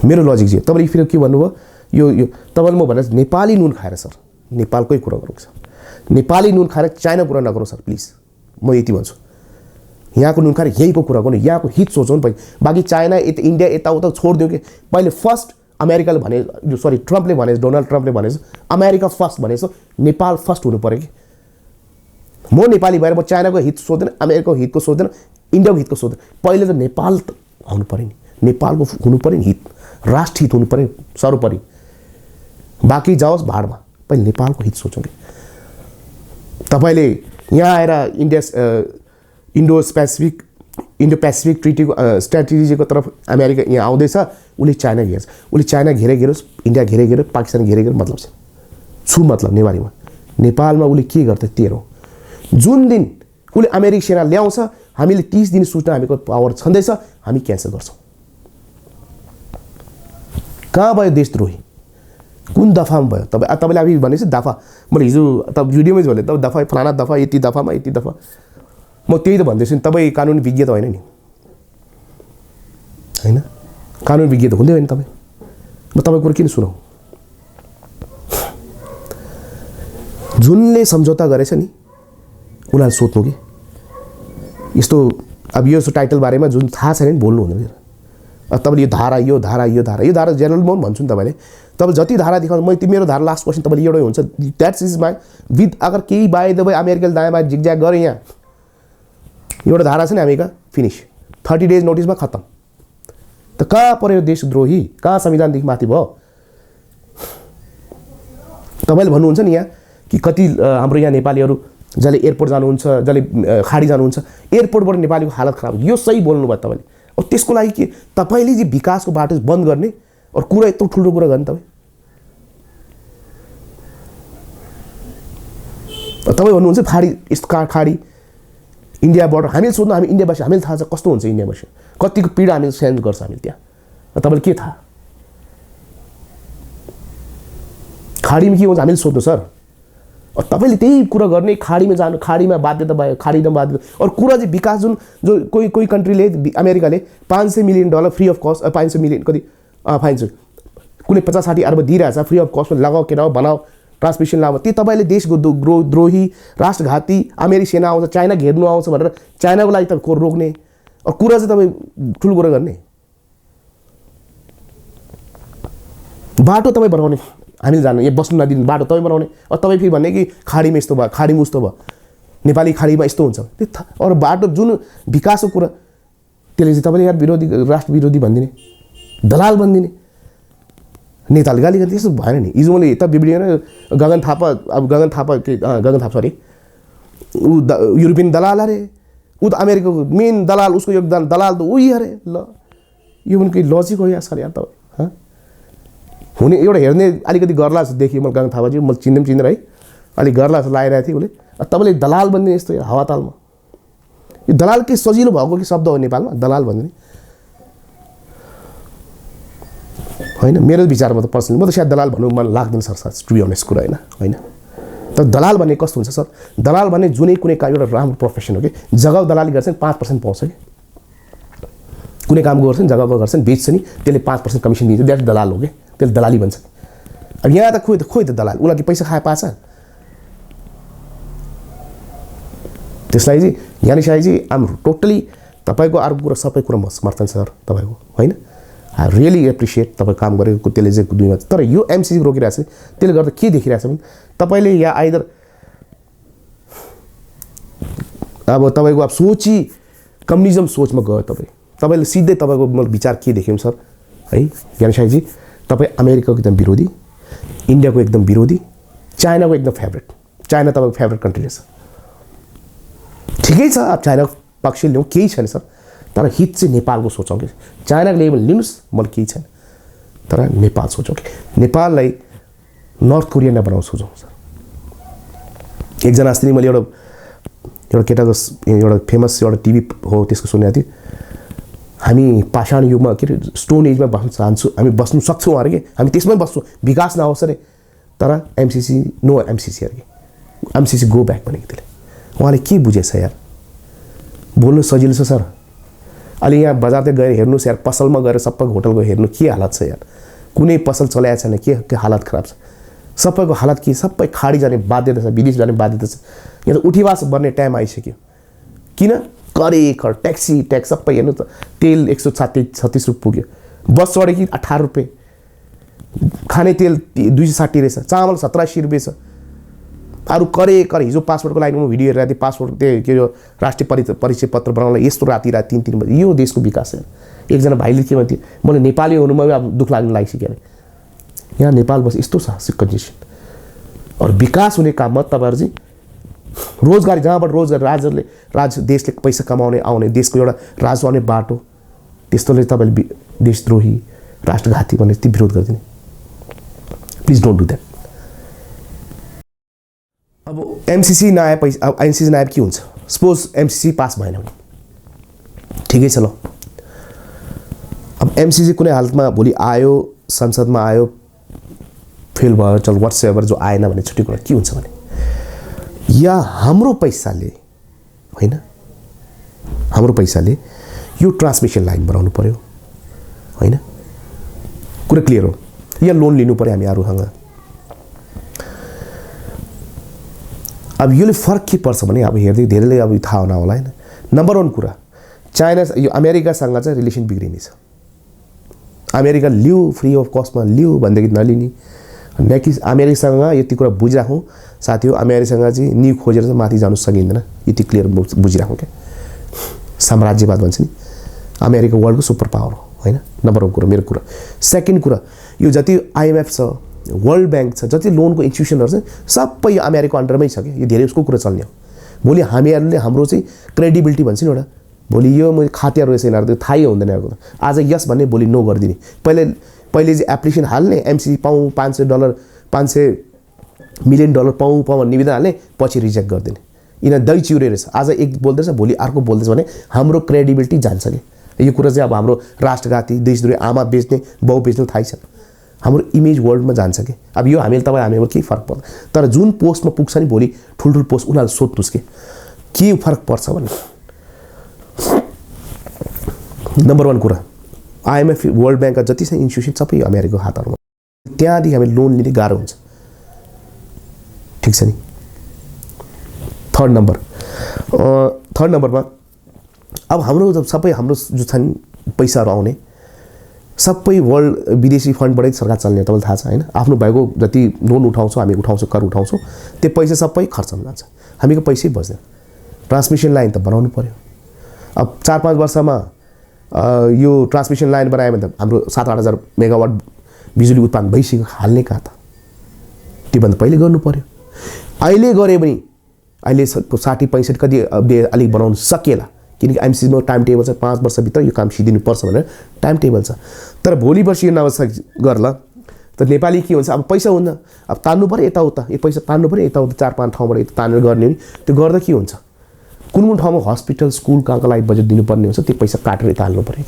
मेरो लजिक चाहिँ तपाईँले फेरि के भन्नुभयो यो तपाईँले म भने नेपाली नुन खाएर सर, नेपालकै कुरा गर्नु छ, नेपाली नुन खाएर चाइना कुरा नगरौँ सर प्लिज, म यति भन्छु। यहाँको नुन खाएर यहीँको कुरा गर्नु, यहाँको हित सोचौँ नि पहिले, बाँकी चाइना इन्डिया यताउता छोडिदिउँ कि पहिले फर्स्ट अमेरिकाले भने ट्रम्पले भनेछ, डोनाल्ड ट्रम्पले भनेछ अमेरिका फर्स्ट भनेछ, नेपाल फर्स्ट हुनु पऱ्यो कि। म नेपाली भएर म चाइनाको हित सोध्दैन, अमेरिकाको हितको सोध्दैन, इन्डियाको हितको सोध्दैन, पहिले त नेपाल हुनु पऱ्यो नि, नेपालको हुनु पऱ्यो नि हित, राष्ट्र हित हुनु पऱ्यो सर्वोपरि, बाँकी जाओस् भाडमा, पहिले नेपालको हित सोचौँ कि। तपाईँले यहाँ आएर इन्डो पेसिफिक ट्रिटीको स्ट्राटेजीको तरफ अमेरिका यहाँ आउँदैछ, उसले चाइना घेर्छ, उसले चाइना घेरोस्, इन्डिया घेरे पाकिस्तान घेरे मतलब छ छु मतलब नेपालीमा, नेपालमा उसले के गर्छ तेरो। जुन दिन उसले अमेरिकी सेना ल्याउँछ हामीले 30 दिन सोच्न हामीको पावर छँदैछ, हामी क्यान्सल गर्छौँ। कहाँ भयो देशद्रोही, कुन दफामा भयो? तपाईँले अब भनेपछि दफा, मैले हिजो तपाईँ भिडियोमै भने तपाईँ दफा फलाना दफा यति दफामा यति दफा, म त्यही त भन्दैछु नि, तपाईँ कानुनी विज्ञ त होइन नि होइन, कानुनी विज्ञ त हुँदै होइन तपाईँ, म तपाईँको कुरा किन सुनाउँ? जुनले सम्झौता गरेछ नि उनीहरूले सोध्नु कि यस्तो अब यो टाइटल बारेमा जुन थाहा छैन नि बोल्नु हुँदैन। तपाईँले यो धारा जेनरल म भन्छु नि तपाईँले, तपाईँ जति धारा देखाउनु, मैले मेरो धारा लास्ट क्वेसन तपाईँले एउटै हुन्छ, द्याट्स इज माई विथ अगर केही बाई दबाई अमेरिकाले दायाँ बायाँ जिगज्याग गरेँ यहाँ एउटा धारा छ नि हामीका फिनिस 30 डेज नोटिसमा खत्तम। त कहाँ पर्यो देशद्रोही, कहाँ संविधानदेखि माथि भयो? तपाईँले भन्नुहुन्छ नि यहाँ कि कति हाम्रो यहाँ नेपालीहरू जसले एयरपोर्ट जानुहुन्छ, जसले खाडी जानुहुन्छ, एयरपोर्टबाट नेपालीको हालत खराब, यो सही बोल्नु भयो तपाईँले। अब त्यसको लागि के तपाईँले चाहिँ विकासको बाटो बन्द गर्ने और कुरा यत्रो ठुलो कुरा गर्ने तपाईँ भन्नुहुन्छ खाडी यस्तो खाडी इन्डियाबाट हामीले सोध्नु, हामी इन्डियावासी, हामीले थाहा छ कस्तो हुन्छ इन्डियावासी, कतिको पीडा हामीले सहन गर्छ हामीले त्यहाँ, तपाईँले के थाहा? खाडीमा के हुन्छ हामीले सोध्नु सर, तपाईँले त्यही कुरा गर्ने, खाडीमा जानु, खाडीमा बाध्यता भयो, खाडीमा बाध्यता। और कुरा चाहिँ विकास जो कोही कन्ट्रीले अमेरिकाले $500 million free of cost, 500 million कति फाइन्छ कुनै 50-60 अर्ब दिइरहेछ फ्री अफ कस्टमा, लगाओ के नहो बनाओ ट्रान्समिसन लाऊ, त्यो तपाईँले देशको द्रोही राष्ट्रघाती अमेरिकी सेना आउँछ, चाइना घेर्नु आउँछ भनेर चाइनाको लागि त रोक्ने, और कुरा चाहिँ तपाईँ ठुलो कुरा गर्ने। बाटो तपाईँ बनाउने, हामीले जानु यहाँ बस्नु नदिने बाटो तपाईँ बनाउने, और तपाईँ फेरि भन्ने कि खाडीमा यस्तो भयो, खाडीमा उस्तो भयो, नेपाली खाडीमा यस्तो हुन्छ, त्यो अरू बाटो जुन विकासको कुरा त्यसले चाहिँ तपाईँले यार विरोधी राष्ट्र विरोधी भनिदिने, दलाल भनिदिने, नेताले गाली गर्दै त्यस्तो भएन नि। हिजो मैले यता भिडियो गगन थापा सरी ऊ युरोपियन दलाल अरे, ऊ त अमेरिकाको मेन दलाल, उसको योगदान दलाल त उही अरे। ल यो पनि केही लजिक हो या सर यार तपाईँ हुने एउटा हेर्ने अलिकति गर्ला जस्तो देखियो मैले गाङ थापाजी मैले चिन्दैन है अलिक गर्ला जस्तो लागिरहेको थिएँ उसले तपाईँले दलाल बन्ने यस्तो हावातालमा यो दलाल के सजिलो भएको कि शब्द हो नेपालमा दलाल भन्ने होइन मेरो विचारमा त पर्सनली म त सायद दलाल भन्नु मन लाग्दैन सर टु बी अनेस्ट कुरा होइन तर दलाल भन्ने कस्तो हुन्छ सर दलाल भन्ने जुनै कुनै काम एउटा राम्रो प्रोफेसन हो कि जग्गा दलाली गर्छन् 5% पाउँछ कि कुनै काम गर्छन् जग्गाको गर्छन् बेच्छ नि त्यसले 5% कमिसन दिन्छ द्याट दलाल हो कि त्यसले दलाली भन्छ अब यहाँ त खोइ त दलाल उसलाई पैसा खाए पाछ त्यसलाई चाहिँ यहाँ चाहिँ आम टोटली तपाईँको अर्को कुरा सबै कुरा म समर्थन सर तपाईँको होइन आई रियली एप्रिसिएट तपाईँ काम गरेको त्यसले चाहिँ दुईमा तर यो एमसिसी रोकिरहेको छ त्यसले गर्दा के देखिरहेको छ भने तपाईँले या आइदर अब तपाईँको अब सोची कम्युनिजम सोचमा गयो तपाईँले सिधै तपाईँको विचार के देख्यौँ सर है ज्ञान साईजी तपाईँ अमेरिकाको एकदम विरोधी इन्डियाको एकदम विरोधी चाइनाको एकदम फेभरेट चाइना तपाईँको फेभरेट कन्ट्री रहेछ ठिकै छ अब चाइनाको पक्ष ल्याउँ केही छैन सर तर हित चाहिँ नेपालको सोचौँ कि चाइनाको लेभल लिनुहोस् मलाई केही छैन तर नेपाल सोचौँ कि नेपाललाई नर्थ कोरिया नबनाउँ सोचौँ सर एकजना अस्ति मैले एउटा केटाको एउटा फेमस एउटा टिभी हो त्यसको सुनेको थियो हामी पाषाण युगमा के अरे स्टोन एजमा बस्न चाहन्छौँ हामी बस्नु सक्छौँ अरे कि हामी त्यसमै बस्छौँ विकास नहोस् अरे तर एमसिसी नो एमसिसी अरे कि एमसिसी गो ब्याक भनेको त्यसले उहाँले के बुझेछ यार बोल्नु सजिलो छ सर अहिले यहाँ बजारतिर गएर हेर्नुहोस् यार पसलमा गएर सबै होटलको हेर्नु के हालत छ यार कुनै पसल चलाएको छैन के हालत खराब छ सबैको हालत के सबै खाडी जाने बाध्यता छ विदेश जाने बाध्यता छ यहाँ त उठीवास बन्ने टाइम आइसक्यो किन कर ट्याक्स सबै हेर्नु त तेल 136 रुपियाँ पुग्यो बस चढ्यो कि 18 रुपियाँ खाने तेल 260 रहेछ चामल 87 रुपियाँ छ अरू कर हिजो पासपोर्टको लागि म भिडियो हेरेको थिएँ पासपोर्ट त्यो के यो राष्ट्रिय परिचय पत्र बनाउनलाई यस्तो राति 3 बजे यो देशको विकास है एकजना भाइले के भन्थ्यो मैले नेपाली हुनुमा अब दुःख लाग्न लागिसक्यो अरे यहाँ नेपाल बस यस्तो छ कन्डिसन अरू विकास हुने काममा तपाईँहरू चाहिँ रोजगारी जहाँबाट रोजगार देशले पैसा कमाउने आउने देशको एउटा राजु आउने बाटो त्यस्तोले तपाईँले देशद्रोही राष्ट्रघाती भन्ने त्यो विरोध गरिदिने प्लिज डोन्ट डु द्याट अब एमसिसी नआए पैसा अब एमसिसी नआए के हुन्छ सपोज एमसिसी पास भएन भने ठिकै छ ल अब एमसिसी कुनै हालतमा भोलि आयो संसदमा आयो फेल भयो चल वाट्सएभर जो आएन भने छुट्टै कुरा के हुन्छ भने या हाम्रो पैसाले होइन हाम्रो पैसाले यो ट्रान्समिसन लाइन बनाउनु पर्यो होइन कुरा क्लियर हो या लोन लिनु पर्यो हामी अरूसँग अब यसले फरक के पर्छ भने अब हेर्दै धेरैले अब थाहा हुन होला होइन नम्बर 1 कुरा चाइना यो अमेरिकासँग चाहिँ रिलेसन बिग्रिनेछ अमेरिका लिऊ फ्री अफ कस्टमा लिऊ भनेदेखि नलिने नेकि अमेरिकासँग यति कुरा बुझिराखौँ साथी हो अमेरिकासँग चाहिँ न्यू खोजेर चाहिँ माथि जानु सकिँदैन यति क्लियर बुझिराखौँ क्या साम्राज्यवाद भन्छ नि अमेरिका वर्ल्डको सुपर पावर हो होइन नम्बर 1 कुरा मेरो कुरा सेकेन्ड कुरा यो जति आइएमएफ छ वर्ल्ड ब्याङ्क छ जति लोनको इन्स्टिट्युसनहरू छ सबै यो अमेरिकाको अन्डरमै छ कि यो धेरै उसको कुरा चल्ने हो भोलि हामीहरूले हाम्रो चाहिँ क्रेडिबिलिटी भन्छ नि एउटा भोलि यो मैले खातियार रहेछ यिनीहरू त थाहै हुँदैन यिनीहरूको आज यस भन्ने भोलि नो गरिदिने पहिले चाहिँ एप्लिकेसन हाल्ने एमसिसी पाउँ $500 $500 मिलियन पाउँ भन्ने निवेदन हाल्ने पछि रिजेक्ट गरिदिने यिनीहरू दही चिउरे रहेछ आज एक बोल्दैछ भोलि अर्को बोल्दैछ भने हाम्रो क्रेडिबिलिटी जान्छ कि यो कुरा चाहिँ अब हाम्रो राष्ट्रघाती देशद्रोही आमा बेच्ने बाउ बेच्ने थाहै छ हाम्रो इमेज वर्ल्डमा जान्छ कि अब यो हामीले हामीमा केही फरक पर्छ तर जुन पोस्टमा पुग्छ नि भोलि ठुल्ठुलो पोस्ट उनीहरूले सोध्नुहोस् के फरक पर्छ भने नम्बर 1 कुरा आइएमएफ वर्ल्ड ब्याङ्कका जति छ इन्स्टिट्युसन सबै अमेरिकाको हातहरूमा त्यहाँदेखि हामी लोन लिने गाह्रो हुन्छ ठिक छ नि थर्ड नम्बरमा अब हाम्रो सबै हाम्रो जो छन् पैसाहरू आउने सबै वर्ल्ड विदेशी फन्डबाटै सरकार चल्ने तपाईँलाई थाहा छ होइन आफ्नो भएको जति लोन उठाउँछौँ हामी उठाउँछौँ कर उठाउँछौँ त्यो पैसा सबै खर्चमा जान्छ हामीको पैसै बच्दैन ट्रान्समिसन लाइन त बनाउनु पर्यो अब 4-5 वर्षमा यो ट्रान्समिसन लाइन बनायो भने त हाम्रो 7-8 हजार मेगावाट बिजुली उत्पादन भइसक्यो हाल्ने कहाँ त त्योभन्दा पहिले गर्नु पर्यो अहिले गऱ्यो भने अहिले 60-65 कति अलिक बनाउन सकिएला किनकि आइएमसीमा टाइम टेबल छ 5 वर्षभित्र यो काम सिद्धिनुपर्छ भनेर टाइम टेबल छ। तर भोलि पर्सि यो नवस्था गर्ला त नेपाली के हुन्छ, अब पैसा हुन्न, अब तान्नु पऱ्यो यताउता, यो पैसा तान्नु पऱ्यो यताउता 4-5 ठाउँबाट यता तानेर गर्ने, त्यो गर्दा के हुन्छ, कुन ठाउँमा हस्पिटल स्कुल कहाँको लागि बजेट दिनुपर्ने हुन्छ, त्यो पैसा काटेर यता हाल्नु पऱ्यो।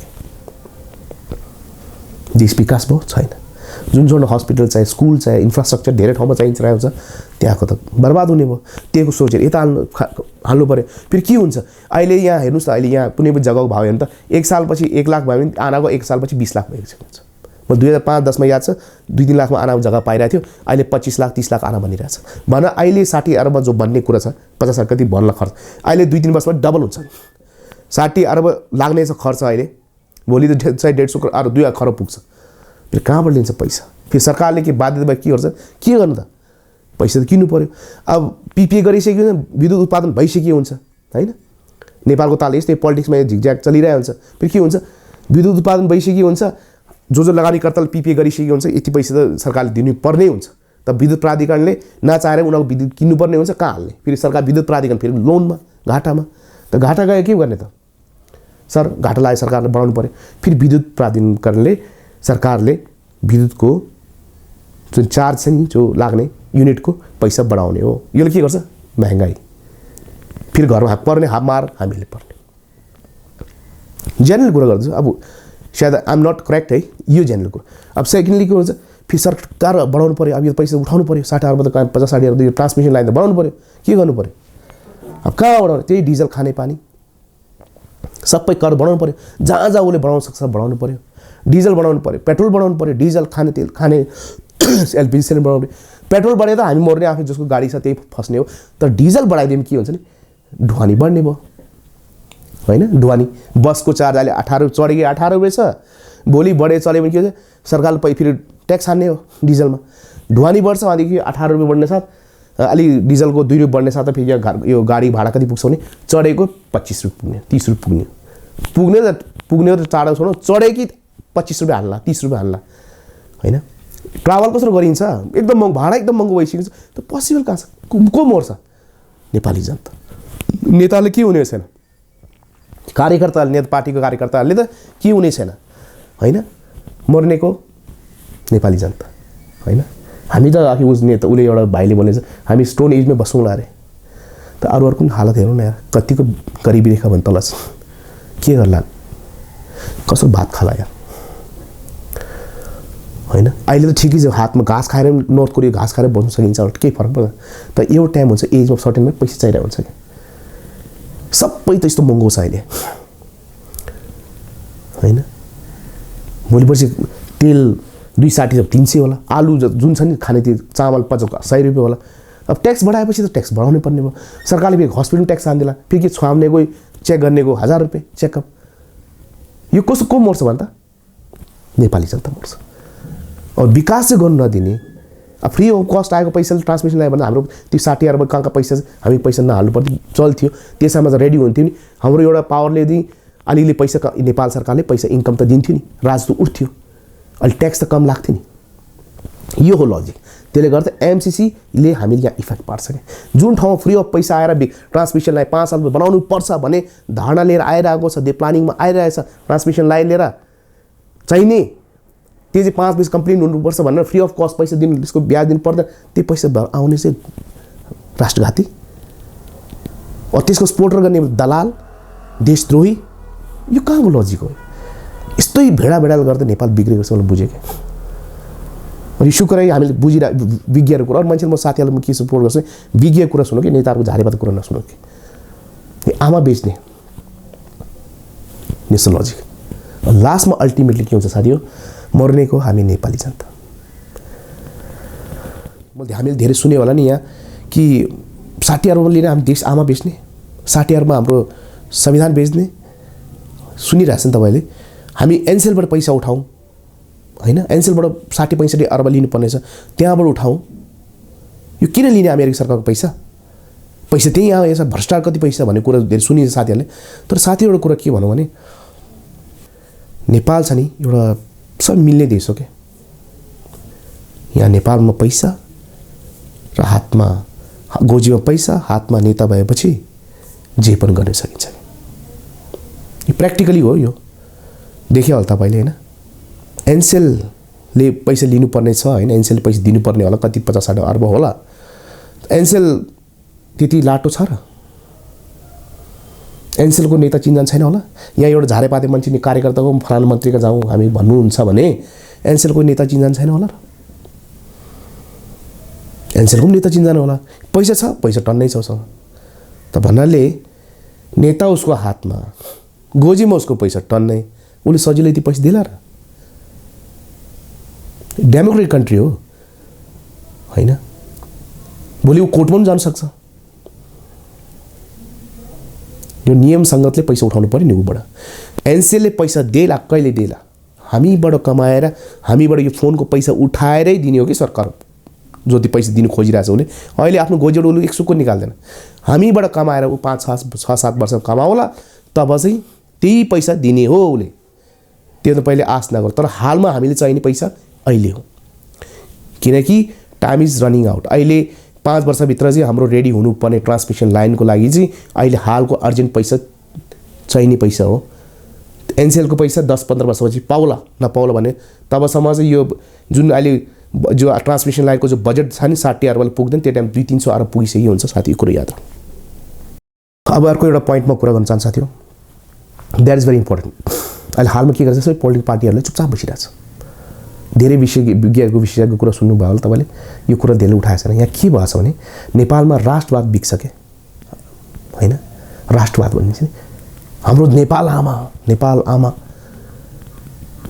देश विकास भयो छैन। जुन हस्पिटल चाहे स्कुल चाहे इन्फ्रास्ट्रक्चर धेरै ठाउँमा चाहिन्छ रहेको छ, त्यहाँको त बर्बाद हुने भयो। त्यही सोचेर यता हाल्नु पऱ्यो। फेरि के हुन्छ, अहिले यहाँ हेर्नुहोस् त, अहिले यहाँ कुनै पनि जग्गाको भाउ हेर्नु त 1 सालपछि 1 लाख भयो भने आनाको 1 सालपछि 20 लाख भइसकेको हुन्छ। म 2005-10 याद छ 2-3 लाखमा आनाको जग्गा पाइरहेको थियो, अहिले 25 लाख 30 लाख आना भनिरहेछ। भन अहिले 60 अरबमा जो बन्ने कुरा छ, 50 अर्ब कति भन्ला खर्च, अहिले 2-3 वर्षमा डबल हुन्छ। 60 अरब लाग्ने छ खर्च अहिले, भोलि त 150 करोड अरू 2 खरब पुग्छ। फेरि कहाँबाट लिन्छ पैसा? फेरि सरकारले के बाध्यता भए के गर्छ, के गर्नु त, पैसा त किन्नु पऱ्यो। अब पिपिए गरिसक्यो भने विद्युत उत्पादन भइसक्यो हुन्छ हैन। नेपालको ताल यस्तै पोलिटिक्समा झिकझ्याक चलिरहेको हुन्छ। फेरि के हुन्छ, विद्युत उत्पादन भइसक्यो हुन्छ, जो लगानीकर्ताले पिपिए गरिसक्यो हुन्छ, यति पैसा त सरकारले दिनुपर्ने हुन्छ। त विद्युत प्राधिकरणले नचाहेर उनीहरूको विद्युत किन्नुपर्ने हुन्छ, कहाँ हाल्ने? फेरि सरकार विद्युत प्राधिकरण फेरि लोनमा घाटामा, त घाटा गयो के गर्ने त? सर घाटा लाग्यो, सरकारले बढाउनु पऱ्यो। फेरि विद्युत प्राधिकरणले सरकारले विद्युतको जुन चार्ज छ नि, जो लाग्ने युनिटको पैसा बढाउने हो। यसले के गर्छ, महँगाई। फेरि घरमा पर्ने मार हामीले पर्ने। जेनरल कुरा गर्दैछु, अब सायद आइएम नट करेक्ट है, यो जेनरल कुरा। अब सेकेन्डली के हुन्छ, फेरि सरकार बढाउनु पऱ्यो। अब यो पैसा उठाउनु पऱ्यो, 60 अर्ब त 50-60 अर्ब यो ट्रान्समिसन लाइन त बढाउनु पऱ्यो। के गर्नु पऱ्यो, अब कहाँ बढाउनु? त्यही डिजल खाने पानी सबै कर बढाउनु पऱ्यो। जहाँ जहाँ उसले बढाउन सक्छ बढाउनु पऱ्यो। डिजल बढाउनु पऱ्यो, पेट्रोल बढाउनु पऱ्यो, डिजल खाने तेल खाने एलपिजी सिलिन्डर बढाउनु पऱ्यो। पेट्रोल बढे त हामी मर्ने, आफै जसको गाडी छ त्यही फस्ने हो। तर डिजल बढाइदियो के हुन्छ नि, ढुवानी बढ्ने भयो होइन। ढुवानी बसको चार्ज अहिले 18 चढेको 18 रुपियाँ छ, भोलि बढे चल्यो भने के हुन्छ, सरकारले फेरि ट्याक्स हान्ने हो डिजलमा। ढुवानी बढ्छ भनेदेखि 18 रुपियाँ बढ्ने साथ अलि डिजलको 2 रुपियाँ बढ्ने साथ फेरि यो गाडी भाडा कति पुग्छ भने चढेको 25 रुपियाँ पुग्ने, 30 रुपियाँ पुग्ने त टाढो छोड्नु, चढे कि 25 रुपियाँ हाल्ला, 30 रुपियाँ हाल्ला होइन। ट्राभल कसरी गरिन्छ, एकदम महँगो, भाडा एकदम महँगो भइसकेको छ। त पोसिबल कहाँ छ, को मर्छ? नेपाली जनता। नेताले के हुने छैन, कार्यकर्ताले, नेता पार्टीको कार्यकर्ताहरूले त के हुने छैन होइन। मर्नेको नेपाली जनता होइन। हामी त आखिर उस नेता, उसले एउटा भाइले भनेछ हामी स्टोन एजमै बसौँला अरे। त अरूहरूको पनि हालत हेरौँ न यार, कतिको गरिबी रेखा भन्नु तल छ, के गर्ला, कसो भात खाला यार होइन। अहिले त ठिकै छ, हातमा घाँस खाएर नर्थ कोरिया घाँस खाएर बस्नु सकिन्छ, केही फरक पर्दैन। तर एउटा टाइम हुन्छ, एजमा सर्टेनमा पैसा चाहिरहेको हुन्छ कि, सबै त यस्तो महँगो छ अहिले होइन। भोलि पर्सि तेल 260 300 होला, आलु जुन छ नि खाने त्यो चामल 100 रुपियाँ होला। अब ट्याक्स बढाएपछि त ट्याक्स बढाउनै पर्ने भयो। सरकारले फेरि हस्पिटल ट्याक्स हान्दिला, फेरि के छुवाउनेको चेक गर्नेको 1000 रुपियाँ चेकअप। यो कसो को मर्छ भन् त, नेपाली जनता मर्छ। और विकास चाहिँ गर्नु नदिने, अब फ्री अफ कस्ट आएको पैसाले ट्रान्समिसन ल्यायो भने हाम्रो त्यो 60 अर्ब कहाँका पैसा हामी पैसा नहाल्नु पर्थ्यो, चल्थ्यो। त्यसमा त रेडी हुन्थ्यो नि। हाम्रो एउटा पावरले दिई अलिअलि पैसा नेपाल सरकारले पैसा इन्कम त दिन्थ्यो नि, राज त उठ्थ्यो, अलि ट्याक्स त कम लाग्थ्यो नि। यो हो लजिक। त्यसले गर्दा एमसिसीले हामीले यहाँ इफेक्ट पार्छ कि जुन ठाउँमा फ्री अफ पैसा आएर ट्रान्समिसन लाइन 5 सालमा बनाउनु पर्छ भने धारणा लिएर आइरहेको छ, त्यो प्लानिङमा आइरहेछ। ट्रान्समिसन लाइन लिएर चाहिने त्यो चाहिँ 5 बजे कम्प्लिट हुनुपर्छ भनेर फ्री अफ कस्ट पैसा दिनु, त्यसको ब्याज दिनु पर्दैन। त्यो पैसा आउने चाहिँ राष्ट्रघाती, और त्यसको स्पोर्टर गर्ने दलाल, देशद्रोही। यो कहाँको लजिक हो? यस्तै भेडाल गर्दा नेपाल बिग्रेको छ, मलाई बुझेको। और यो शुक्र है हामीले विज्ञको कुरा। अरू मान्छेले म साथीहरूलाई म के सपोर्ट गर्छु, विज्ञ कुरा सुन्नु कि नेताहरूको झारेपात कुरा नसुन्नु कि। आमा बेच्ने नेसनल लजिक। लास्टमा अल्टिमेटली के हुन्छ साथी हो, मर्नेको हामी नेपाली जनता। हामीले धेरै सुन्यो होला नि यहाँ कि 60 अर्ब लिएर हामी देश आमा बेच्ने, 60 अर्बमा हाम्रो संविधान बेच्ने सुनिरहेछ नि तपाईँले। हामी एनसेलबाट पैसा उठाउँ होइन, एनसेलबाट 60-65 अर्ब लिनुपर्ने छ, त्यहाँबाट उठाउँ। यो किन लिने अमेरिका सरकारको पैसा त्यही यहाँ यसो भ्रष्टाचार कति पैसा भन्ने कुरा धेरै सुनिन्छ साथीहरूले। तर साथी एउटा कुरा के भनौँ भने, नेपाल छ नि एउटा सब मिल्ने देश हो क्या। यहाँ नेपालमा पैसा र हातमा गोजीमा पैसा, हातमा नेता भएपछि जे पनि गर्न सकिन्छ। प्र्याक्टिकली हो यो, देख्यो होला तपाईँले होइन। एनसेलले पैसा लिनुपर्ने छ होइन, एनसेलले पैसा दिनुपर्ने होला, कति 50-60 अर्ब होला। एनसेल त्यति लाटो छ र? एनसेलको नेता चिन्जान छैन होला? यहाँ एउटा झारेपाते मान्छे कार्यकर्ताको फलाना मन्त्रीका जाउँ हामी भन्नुहुन्छ भने एनसेलको नेता चिन्जान छैन होला र? एनसेलको नेता चिन्जान होला, पैसा छ, पैसा टन्नै छ उसँग। त भन्नाले नेता उसको हातमा, गोजीमा उसको पैसा टन्नै, उसले सजिलै ती पैसा दिला र? डेमोक्रेटिक कन्ट्री हो होइन? भोलि ऊ कोर्टमा पनि जान सक्छ। यो नियम सङ्गतले पैसा उठाउनु पर्यो नि ऊबाट। एनसेलले पैसा देला, कहिले देला? हामीबाट कमाएर, हामीबाट यो फोनको पैसा उठाएरै दिने हो कि सरकार जति पैसा दिनु खोजिरहेछ उसले। अहिले आफ्नो गोजीबाट उसले 1 सुको निकाल्दैन, हामीबाट कमाएर ऊ 5-6-7 वर्ष कमाउला, तब चाहिँ त्यही पैसा दिने हो उसले। त्यो त पहिले आश नगर। तर हालमा हामीले चाहिने पैसा अहिले हो, किनकि टाइम इज रनिङ आउट। अहिले 5 वर्षभित्र चाहिँ हाम्रो रेडी हुनुपर्ने ट्रान्समिसन लाइनको लागि चाहिँ अहिले हालको अर्जेन्ट पैसा चाहिने पैसा हो। एनसेलको पैसा 10-15 वर्षपछि पाउला नपाउला भने तबसम्म चाहिँ यो जुन अहिले जो ट्रान्समिसन लाइनको जो बजेट छ नि 60 अर्बले पुग्दैन, त्यो टाइम 200-300 अर्ब पुगिसक्यो हुन्छ साथी, यो कुरो याद राख्नु। अब अर्को एउटा पोइन्टमा कुरा गर्न चाहन्छु साथी हो, द्याट इज भेरी इम्पोर्टेन्ट। अहिले हालमा के गर्छ, सबै पोलिटिकल पार्टीहरूले चुपचाप बसिरहेछ। धेरै विशेषज्ञको कुरा सुन्नुभयो होला तपाईँले, यो कुरा धेरै उठाएको छैन। यहाँ के भएछ भने नेपालमा राष्ट्रवाद बिग्सके होइन, राष्ट्रवाद भनिन्छ नि, हाम्रो नेपाल आमा,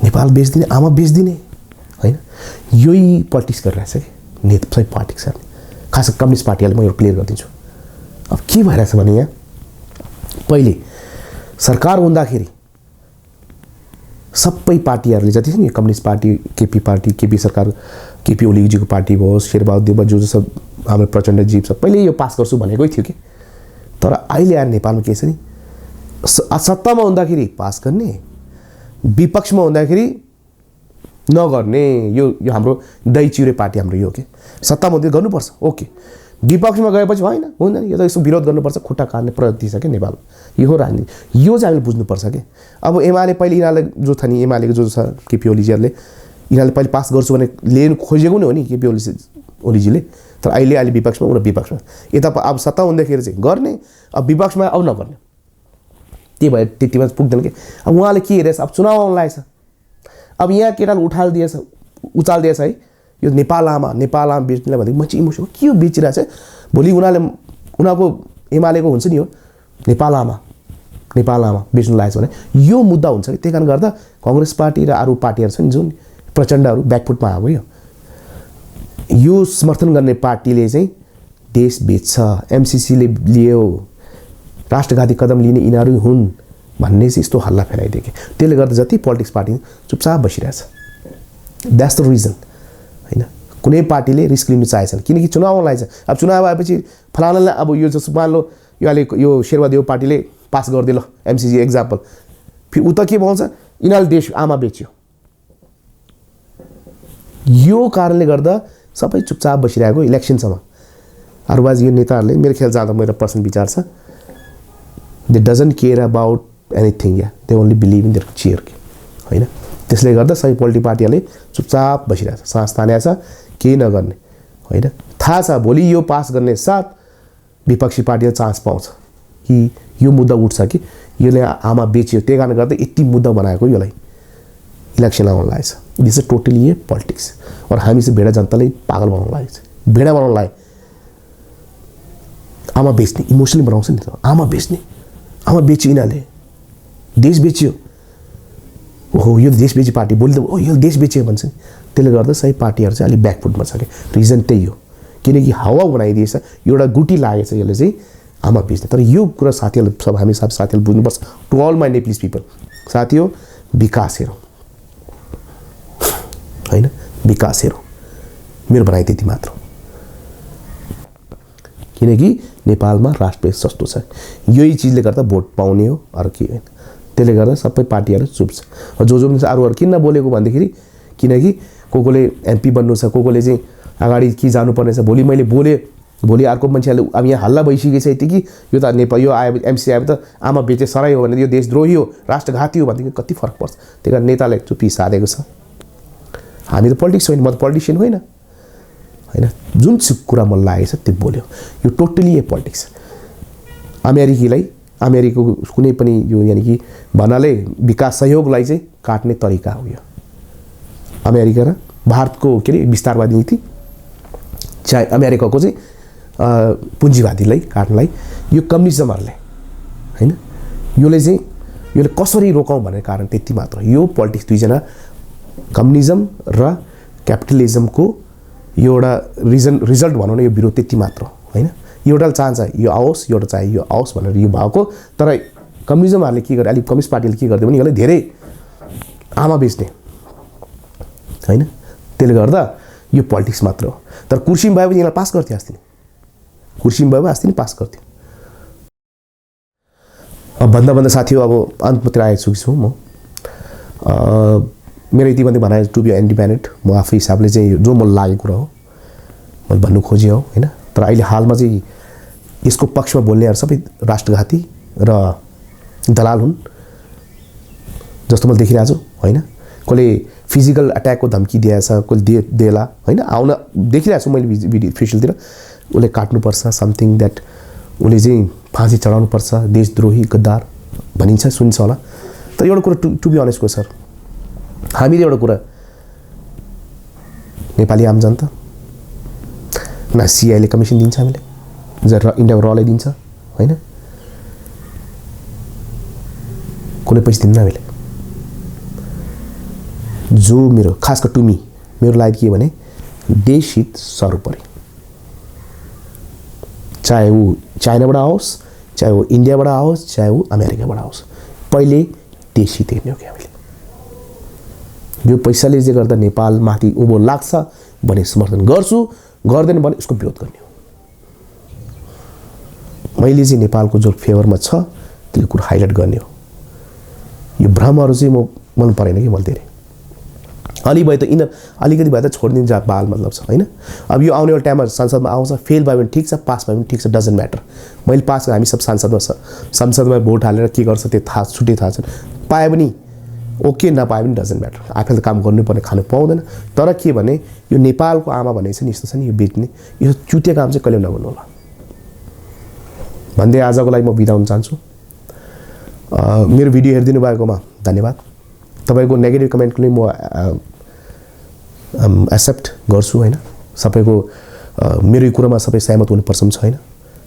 नेपाल बेच्दिने, आमा बेच्दिने होइन, यही पोलिटिक्स गरिरहेछ कि नेता सबै पार्टी छ, खास कम्युनिस्ट पार्टीहरूले। म यो क्लियर गरिदिन्छु। अब के भइरहेछ भने यहाँ पहिले सरकार हुँदाखेरि सबै पार्टीहरूले जति छ नि, कम्युनिस्ट पार्टी, केपी सरकार, केपी ओलीजीको पार्टी भयो, शेरबहादुर देउवा जो सब हाम्रो प्रचण्डजी सबैले यो पास गर्छु भनेकै थियो कि। तर अहिले आएर नेपालमा के छ नि, सत्तामा हुँदाखेरि पास गर्ने, विपक्षमा हुँदाखेरि नगर्ने। यो हाम्रो दही चिउरे पार्टी हाम्रो यो के, सत्तामा हुँदै गर्नुपर्छ ओके, विपक्षमा गएपछि होइन, हुँदैन, यो त यसो विरोध गर्नुपर्छ, खुट्टा काट्ने प्रवृत्ति छ क्या नेपाल। यो हो राजनीति, यो चाहिँ हामीले बुझ्नुपर्छ कि। अब एमाले पहिले यिनीहरूले जो छ नि, एमालेको जो छ केपी ओलीजीहरूले, यिनीहरूले पहिले पास गर्छु भने लिनु खोजेको नै हो नि केपी ओलीजीले। तर अहिले विपक्षमा, उनीहरू विपक्षमा, यता अब सत्ता हुँदाखेरि चाहिँ गर्ने, अब विपक्षमा अब नगर्ने, त्यही भएर त्यतिमा पुग्दैन कि। अब उहाँले के हेरेछ, अब चुनाव आउनु लागेछ, अब यहाँ केटाले उचालिदिएछ है, यो नेपाल आमा बेच्नेलाई भनेदेखि म चाहिँ इमोसन के हो बेचिरहेछ। भोलि उनीहरूको एमालेको हुन्छ नि हो नेपाल आमा बेच्नु लागेछ भने यो मुद्दा हुन्छ कि। त्यही कारण गर्दा कांग्रेस पार्टी र अरू पार्टीहरू छ नि जुन प्रचण्डहरू ब्याकफुटमा आयो, यो समर्थन गर्ने पार्टीले चाहिँ देश बेच्छ, एमसीसीले लियो, राष्ट्रघाती कदम लिने यिनीहरू हुन् भन्ने चाहिँ यस्तो हल्ला फैलाइदियो कि। त्यसले गर्दा जति पोलिटिक्स पार्टी चुपचाप बसिरहेछ। द्याट्स द रिजन होइन। कुनै पार्टीले रिस्क लिनु चाहेछन् किनकि चुनाव आउन लागेछ। अब चुनाव आएपछि फलानालाई अब यो जस्तो मान लो यो अहिले यो शेरबहादेव पार्टीले पास गरिदियो ल एमसीसी एक्जाम्पल, फेरि उता के भन्छ यिनीहरूले देश आमा बेच्यो। यो कारणले गर्दा सबै चुपचाप बसिरहेको इलेक्सनसम्म। अरूबाज यो नेताहरूले मेरो ख्याल जाँदा मेरो पर्सनल विचार छ, they doesn't care about anything, yeah they only believe in their chair होइन। त्यसले गर्दा सबै पोलिटिकल पार्टीहरूले चुपचाप बसिरहेछ, सास तानेछ, केही नगर्ने होइन। थाहा छ भोलि यो पास गर्ने साथ विपक्षी पार्टीले चान्स पाउँछ कि यो मुद्दा उठ्छ कि यसले आमा बेच्यो, त्यही कारणले गर्दा यति मुद्दा बनाएको यसलाई इलेक्सन आउन लागेछ। This is totally A politics. और हामी चाहिँ भेडा जनतालाई पागल बनाउन लागेको छ, भेडा बनाउन लागे। आमा बेच्ने इमोसनली बनाउँछ नि त, आमा बेच्यो यिनीहरूले, देश बेच्यो, ओहो यो देश बेची पार्टी, भोलि त ओ यो देश बेच्यो भन्छ नि। त्यसले गर्दा सबै पार्टीहरू चाहिँ अलिक ब्याकफुटमा छ कि। रिजन त्यही हो, किनकि हावा बनाइदिएछ, एउटा गुटी लागेछ यसले चाहिँ आमा बेच्ने। तर यो कुरा साथीहरूले सब हामी साथीहरूले बुझ्नुपर्छ। To all my Nepalese people, साथी हो विकास हेरौँ होइन, विकास हेरौँ, मेरो भनाइ त्यति मात्र। किनकि नेपालमा राष्ट्रवाद सस्तो छ, यही चिजले गर्दा भोट पाउने हो, अरू के होइन। त्यसले गर्दा सबै पार्टीहरू चुप छ। जो अरूहरू किन नबोलेको भन्दाखेरि किनकि कोले एमपी बन्नु छ, कोले चाहिँ अगाडि के जानुपर्ने छ। भोलि मैले बोले भोलि अर्को मान्छेले अब यहाँ हल्ला भइसकेको छ यति कि यो त नेपाल यो आयो एमसी आयो त आमा बेचे सराई हो भने यो देशद्रोही हो राष्ट्रघाती हो भनेदेखि कति फरक पर्छ। त्यही कारण नेताले चुप्पी साधेको छ। हामी त पोलिटिक्स होइन, म त पोलिटिसियन होइन होइन, जुन कुरा मन लागेको छ त्यो बोल्यो। यो टोटली ए पोलिटिक्स। अमेरिकाको कुनै पनि यो यानि कि भन्नाले विकास सहयोगलाई चाहिँ काट्ने तरिका हो यो। अमेरिका र भारतको के अरे विस्तारवादी नीति चाहे अमेरिकाको चाहिँ पुँजीवादीलाई काट्नलाई यो कम्युनिजमहरूले होइन, यसले कसरी रोकाउँ भन्ने कारण त्यति मात्र। यो पोलिटिक्स दुईजना कम्युनिजम र क्यापिटलिजमको यो एउटा रिजल्ट भनौँ न, यो विरोध त्यति मात्र होइन। एउटाले चाहन्छ यो आओस्, एउटा चाहे यो आओस् भनेर यो भएको। तर कम्युनिजमहरूले के गर्यो, अलिक कम्युनिस्ट पार्टीले के गर्यो भने यसलाई धेरै आमा बेच्ने होइन, त्यसले गर्दा यो पोलिटिक्स मात्र हो। तर कुर्सीमा भए पनि यसलाई पास गर्थ्यो अस्ति, कुर्सीमा भए पनि अस्ति नै पास गर्थ्यो। अब भन्दा साथीहरू अब अन्ततिर आएको छु म। मेरो यति भन्दै भनाइ टु बी इन्डिपेन्डेन्ट, म आफै हिसाबले चाहिँ जो मलाई लागेको कुरा हो मैले भन्नु खोजेँ हो होइन। तर अहिले हालमा चाहिँ यसको पक्षमा बोल्नेहरू सबै राष्ट्रघाती र दलाल हुन् जस्तो मैले देखिरहेको छु होइन। कसले फिजिकल अट्याकको धम्की दिएछ, कसले देला होइन, आउन देखिरहेको छु मैले भिडियो फेसियलतिर। उसले काट्नुपर्छ समथिङ द्याट, उसले चाहिँ फाँसी चढाउनुपर्छ, देशद्रोही गद्दार भनिन्छ, सुनिन्छ होला। तर एउटा कुरा टु बी अनेस्टको सर, हामीले एउटा कुरा नेपाली आम जनता न सिआईले कमिसन दिन्छ, हामीले इन्डियाको रलाई दिन्छ होइन, कुनै पैसा दिन्न हामीले। जो मेरो खास कर टुमी मेरो लागि के भने देश हित सर्वोपरि, चाहे वो चाइनाबाट आओस्, चाहे वो इन्डियाबाट आओस्, चाहे वो अमेरिकाबाट आओस्, पहिले देश हित हेर्ने हो कि हामीले। यो पैसाले जे गर्दा नेपाल माथि उँभो लाग्छ भने समर्थन गर्छु, गर्दैन भने उसको विरोध गर्ने हो। मैले चाहिँ नेपालको जो फेभरमा छ त्यो कुरा हाइलाइट गर्ने हो। यो भ्रमहरू चाहिँ म मन परेन कि मैले धेरै अलि भए त अलिकति भए त छोडिदिन्छ बाल मतलब छ होइन। अब यो आउने टाइममा संसदमा आउँछ, फेल भयो भने ठिक छ, पास भयो भने ठिक छ, डजन्ट म्याटर। मैले पास, हामी सब संसदमा भोट हालेर के गर्छ त्यो थाहा छुट्टै थाहा छ। पाए पनि ओके, नपाए पनि डजन्ट म्याटर। आफैले काम गर्नुपर्ने खानु पाउँदैन। तर के भने यो नेपालको आमा भनेको छ नि, यस्तो छ नि, यो बेच्ने यो चुतिया काम चाहिँ कहिले नगर्नु होला भन्दै आजको लागि म बिदा हुन चाहन्छु। मेरो भिडियो हेरिदिनु भएकोमा धन्यवाद। तपाईँको नेगेटिभ कमेन्टले म एक्सेप्ट गर्छु होइन। सबैको मेरो यो कुरामा सबै सहमत हुनुपर्छ छैन,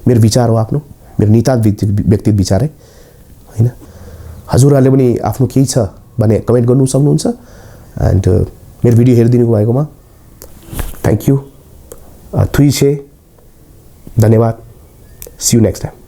मेरो विचार हो आफ्नो, मेरो नितान्त व्यक्तिगत विचार है होइन। हजुरहरूले पनि आफ्नो केही छ भने कमेन्ट गर्नु सक्नुहुन्छ। एन्ड मेरो भिडियो हेरिदिनु भएकोमा थ्याङ्क यू, धन्यवाद। See you next time.